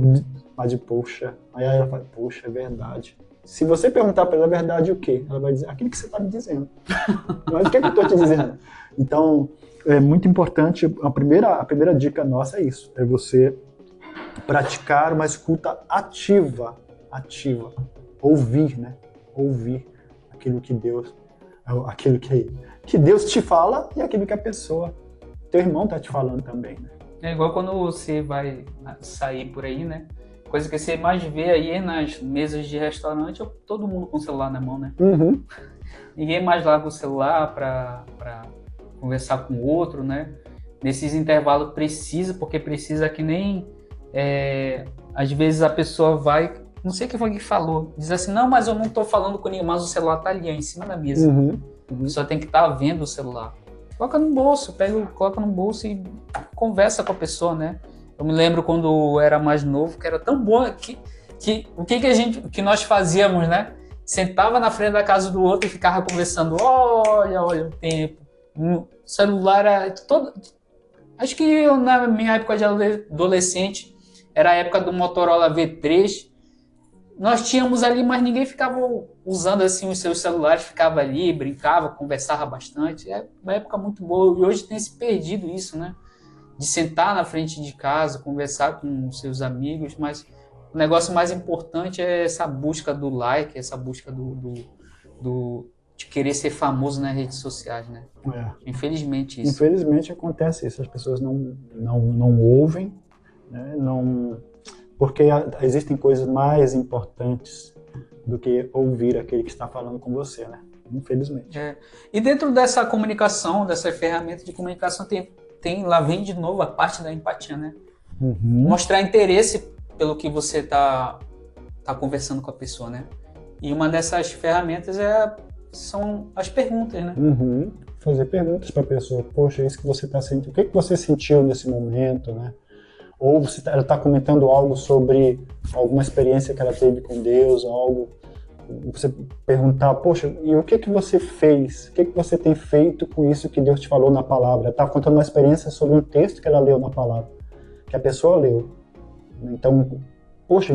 Mas poxa, aí ela fala, poxa, é verdade. Se você perguntar para ela a verdade, o quê? Ela vai dizer, aquilo que você está me dizendo. Mas o que é que eu estou te dizendo? Então, é muito importante, a primeira dica nossa é isso, é você praticar uma escuta ativa, ouvir, né? Ouvir aquilo que Deus te fala e aquilo que a pessoa, teu irmão tá te falando também, né? É igual quando você vai sair por aí, né? Coisa que você mais vê aí nas mesas de restaurante, é todo mundo com o celular na mão, né? Ninguém mais larga o celular para conversar com o outro, né? Nesses intervalos precisa que nem... às vezes a pessoa vai não sei quem foi que falou, diz assim, não, mas eu não tô falando com ninguém, mas o celular tá ali, ó, em cima da mesa. Só tem que estar vendo o celular. Coloca no bolso, coloca no bolso e conversa com a pessoa, né? Eu me lembro quando eu era mais novo, que era tão bom que o que nós fazíamos, né? Sentava na frente da casa do outro e ficava conversando. Olha o tempo. O celular era todo... Acho que na minha época de adolescente, era a época do Motorola V3. Nós tínhamos ali, mas ninguém ficava usando assim os seus celulares, ficava ali, brincava, conversava bastante. É uma época muito boa. E hoje tem se perdido isso, né? De sentar na frente de casa, conversar com seus amigos, mas o negócio mais importante é essa busca do like, essa busca de querer ser famoso nas redes sociais, né? Infelizmente isso. Infelizmente acontece isso, as pessoas não ouvem, né? Porque existem coisas mais importantes do que ouvir aquele que está falando com você, né? Infelizmente. E dentro dessa comunicação, dessa ferramenta de comunicação, lá vem de novo a parte da empatia, né? Mostrar interesse pelo que você tá conversando com a pessoa, né? E uma dessas ferramentas são as perguntas, né? Fazer perguntas para a pessoa. Poxa, é isso que você está sentindo. O que você sentiu nesse momento, né? Ou ela está comentando algo sobre alguma experiência que ela teve com Deus, algo. Você perguntar, poxa, e o que você fez? O que você tem feito com isso que Deus te falou na palavra? Ela está contando uma experiência sobre um texto que ela leu na palavra, que a pessoa leu. Então, poxa,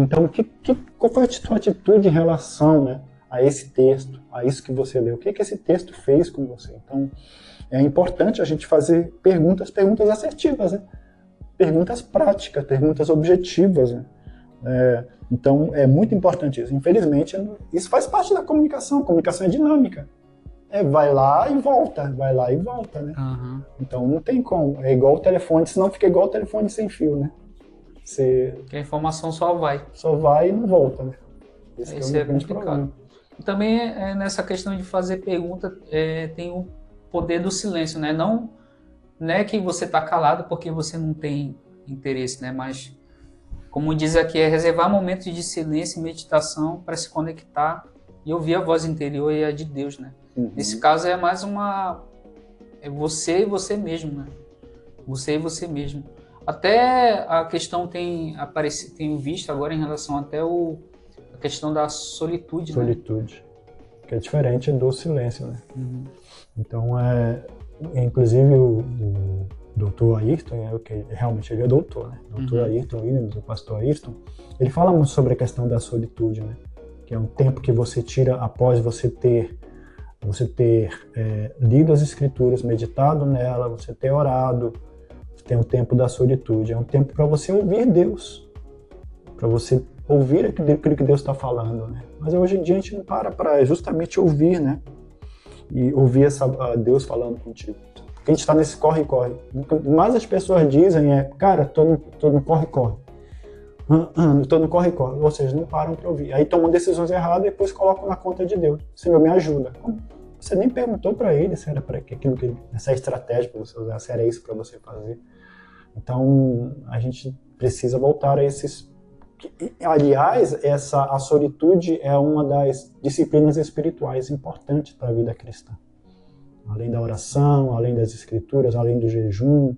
qual foi a sua atitude em relação, né, a esse texto, a isso que você leu? O que esse texto fez com você? Então, é importante a gente fazer perguntas assertivas, né? Perguntas práticas, perguntas objetivas, né? Então, é muito importante isso. Infelizmente, isso faz parte da comunicação. A comunicação é dinâmica. Vai lá e volta, né? Então, não tem como. É igual o telefone, senão fica igual o telefone sem fio, né? Que a informação só vai. Só vai e não volta, né? Esse é complicado. Também nessa questão de fazer pergunta, tem o poder do silêncio, né? Não é que você está calado porque você não tem interesse, né? Mas, como diz aqui, é reservar momentos de silêncio e meditação para se conectar e ouvir a voz interior e a de Deus, né? Nesse caso é mais é você e você mesmo, né? Você e você mesmo. Até a questão tenho visto agora em relação até a questão da solitude, né? Que é diferente do silêncio, né? Então, inclusive o Dr. Ayrton, que realmente ele é doutor, né? Dr. Ayrton Williams, o pastor Ayrton, ele fala muito sobre a questão da solitude, né? Que é um tempo que você tira após você ter lido as escrituras, meditado nela, você ter orado. Tem o tempo da solitude, é um tempo para você ouvir Deus, para você ouvir aquilo que Deus está falando, né? Mas hoje em dia a gente não para justamente ouvir, né? E ouvir Deus falando contigo. Porque a gente está nesse corre-corre. Mas as pessoas dizem cara, tô no corre-corre. Tô no corre-corre. Ou seja, não param para ouvir. Aí tomam decisões erradas e depois colocam na conta de Deus. Senhor, me ajuda. Você nem perguntou para ele se era para aquilo que essa estratégia para você usar, se era isso para você fazer. Então, a gente precisa voltar a esses... Aliás, a solitude é uma das disciplinas espirituais importantes para a vida cristã. Além da oração, além das escrituras, além do jejum,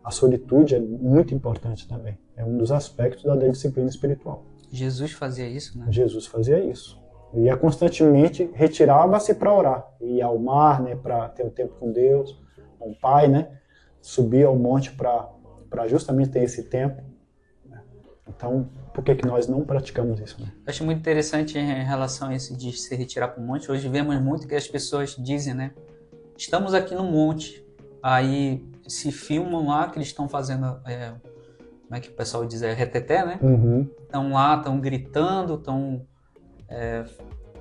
a solitude é muito importante também. É um dos aspectos da disciplina espiritual. Jesus fazia isso, né? Jesus fazia isso. Ia constantemente, retirava-se para orar. Ia ao mar, né, para ter um tempo com Deus, com o Pai, né? Subia ao monte para justamente ter esse tempo. Então, por que nós não praticamos isso? Né? Acho muito interessante em relação a isso de se retirar para o monte. Hoje vemos muito que as pessoas dizem, né? Estamos aqui no monte. Aí se filmam lá que eles estão fazendo, como é que o pessoal diz? Reteté, né? Estão lá, estão gritando,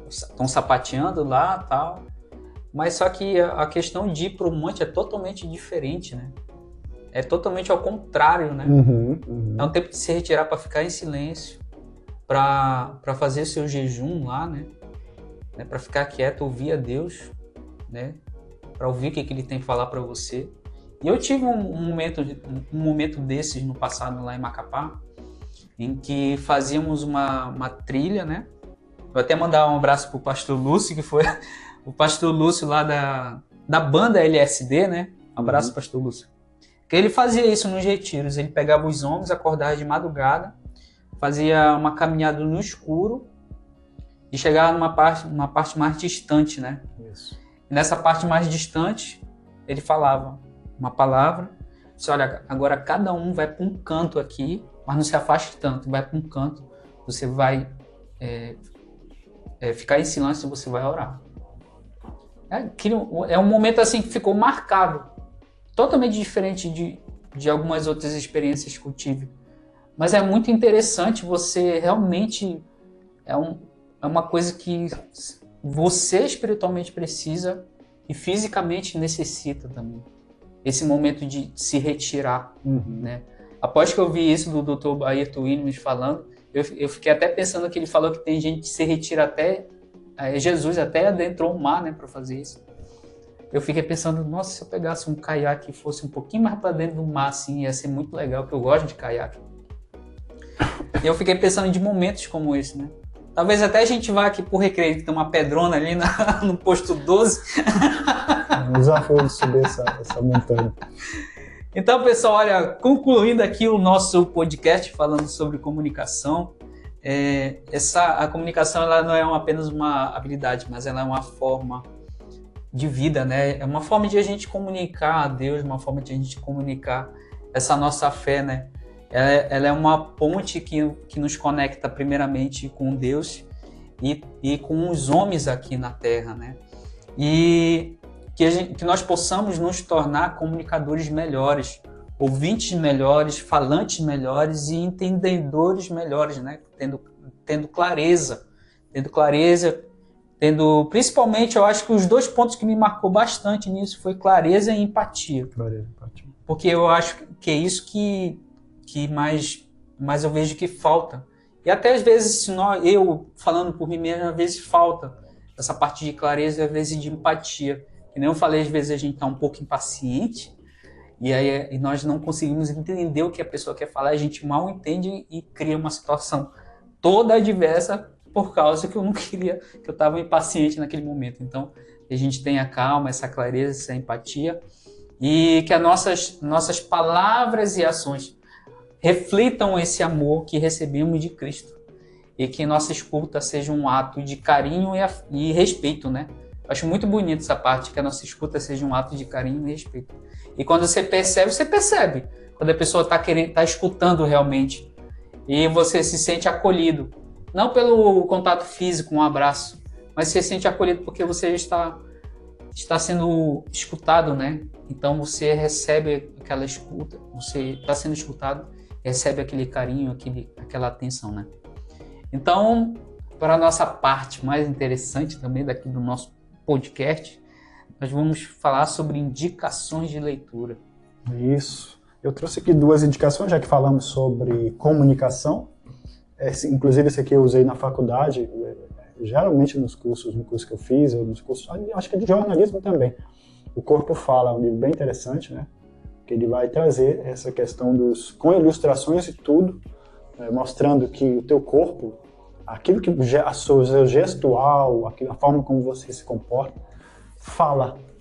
estão sapateando lá e tal. Mas só que a questão de ir para o monte é totalmente diferente, né? É totalmente ao contrário, né? É um tempo de se retirar para ficar em silêncio, para fazer seu jejum lá, né? Para ficar quieto, ouvir a Deus, né? Para ouvir o que Ele tem a falar para você. E eu tive um momento desses no passado lá em Macapá, em que fazíamos uma trilha, né? Vou até mandar um abraço pro pastor Lúcio, que foi o pastor Lúcio lá da banda LSD, né? Um abraço, pastor Lúcio. Que ele fazia isso nos retiros, ele pegava os homens, acordava de madrugada, fazia uma caminhada no escuro e chegava numa parte mais distante, né? Isso. E nessa parte mais distante, ele falava uma palavra, disse, olha, agora cada um vai para um canto aqui, mas não se afaste tanto, vai para um canto, você vai ficar em silêncio e você vai orar. É um momento assim que ficou marcado, totalmente diferente de algumas outras experiências que eu tive. Mas é muito interessante, você realmente é uma coisa que você espiritualmente precisa e fisicamente necessita também. Esse momento de se retirar, né? Após que eu vi isso do Dr. Ayrton Williams falando, eu fiquei até pensando que ele falou que tem gente que se retira até... Jesus até adentrou o mar, né, para fazer isso. Eu fiquei pensando, nossa, se eu pegasse um caiaque e fosse um pouquinho mais para dentro do mar, assim, ia ser muito legal, porque eu gosto de caiaque. E eu fiquei pensando de momentos como esse, né? Talvez até a gente vá aqui pro Recreio, que tem uma pedrona ali no posto 12. É um desafio de subir essa montanha. Então, pessoal, olha, concluindo aqui o nosso podcast falando sobre comunicação, a comunicação ela não é apenas uma habilidade, mas ela é uma forma de vida, né? É uma forma de a gente comunicar a Deus, uma forma de a gente comunicar essa nossa fé, né? Ela é uma ponte que nos conecta primeiramente com Deus e com os homens aqui na Terra, né? E que nós possamos nos tornar comunicadores melhores, ouvintes melhores, falantes melhores e entendedores melhores, né? Tendo clareza, principalmente, eu acho que os 2 pontos que me marcou bastante nisso foi clareza e empatia. Clareza e empatia. Porque eu acho que é isso que mais eu vejo que falta. E até às vezes, eu falando por mim mesmo, às vezes falta essa parte de clareza e às vezes de empatia. Que nem eu falei, às vezes a gente está um pouco impaciente e nós não conseguimos entender o que a pessoa quer falar, a gente mal entende e cria uma situação toda adversa por causa que eu não queria, que eu estava impaciente naquele momento. Então, a gente tenha calma, essa clareza, essa empatia e que as nossas palavras e ações reflitam esse amor que recebemos de Cristo e que nossa escuta seja um ato de carinho e respeito, né? Eu acho muito bonito essa parte, que a nossa escuta seja um ato de carinho e respeito. E quando você percebe quando a pessoa está escutando realmente e você se sente acolhido, não pelo contato físico, um abraço, mas você se sente acolhido porque você está sendo escutado, né? Então você recebe aquela escuta, você está sendo escutado, recebe aquele carinho, aquela atenção, né? Então, para a nossa parte mais interessante também daqui do nosso podcast, nós vamos falar sobre indicações de leitura. Isso. Eu trouxe aqui 2 indicações, já que falamos sobre comunicação. Inclusive, esse aqui eu usei na faculdade, geralmente no curso que eu fiz, ou nos cursos, acho que é de jornalismo também. O Corpo Fala, um livro bem interessante, né? Que ele vai trazer essa questão com ilustrações e tudo, mostrando que o teu corpo, aquilo que o seu gestual, a forma como você se comporta,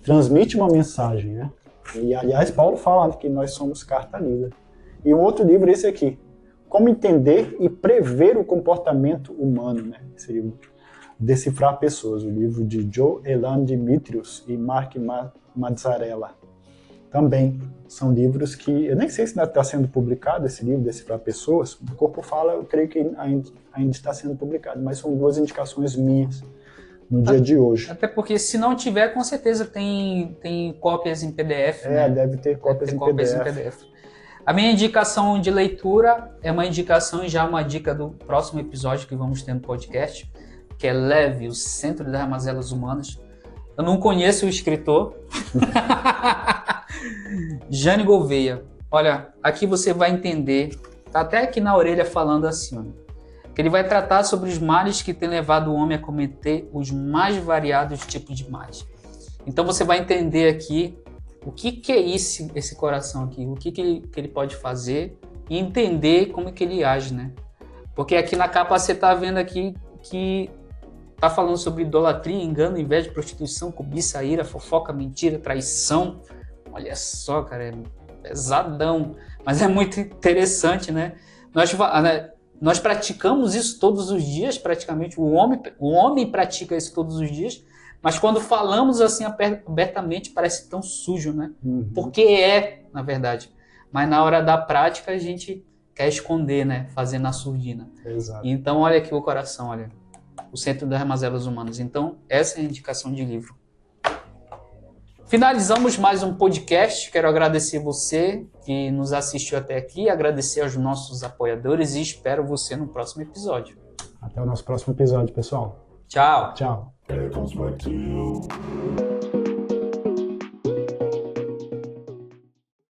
transmite uma mensagem, né? E, aliás, Paulo fala que nós somos carta lida. E um outro livro é esse aqui, Como Entender e Prever o Comportamento Humano, né? Esse livro, Decifrar Pessoas, o livro de Joe Elan Dimitrios e Mark Mazzarella. Também são livros que, eu nem sei se ainda está sendo publicado esse livro, Decifrar Pessoas. O Corpo Fala, eu creio que ainda está sendo publicado, mas são 2 indicações minhas no dia de hoje. Até porque se não tiver, com certeza tem cópias em PDF, né? Deve ter cópias em PDF. A minha indicação de leitura é uma indicação e já uma dica do próximo episódio que vamos ter no podcast, que é Leve, o Centro das Mazelas Humanas. Eu não conheço o escritor. Jane Gouveia. Olha, aqui você vai entender, tá até aqui na orelha falando assim, ó, que ele vai tratar sobre os males que têm levado o homem a cometer os mais variados tipos de males. Então você vai entender aqui o que é esse coração aqui, o que ele pode fazer e entender como é que ele age, né? Porque aqui na capa você tá vendo aqui que tá falando sobre idolatria, engano, inveja, prostituição, cobiça, ira, fofoca, mentira, traição. Olha só, cara, é pesadão, mas é muito interessante, né? Nós praticamos isso todos os dias, praticamente. O homem pratica isso todos os dias, mas quando falamos assim abertamente parece tão sujo, né? Porque é, na verdade. Mas na hora da prática a gente quer esconder, né? Fazer na surdina. Exato. Então olha aqui o coração, olha. O Centro das Mazelas Humanas. Então essa é a indicação de livro. Finalizamos mais um podcast. Quero agradecer você que nos assistiu até aqui, agradecer aos nossos apoiadores e espero você no próximo episódio. Até o nosso próximo episódio, pessoal. Tchau. Tchau. Here comes my deal.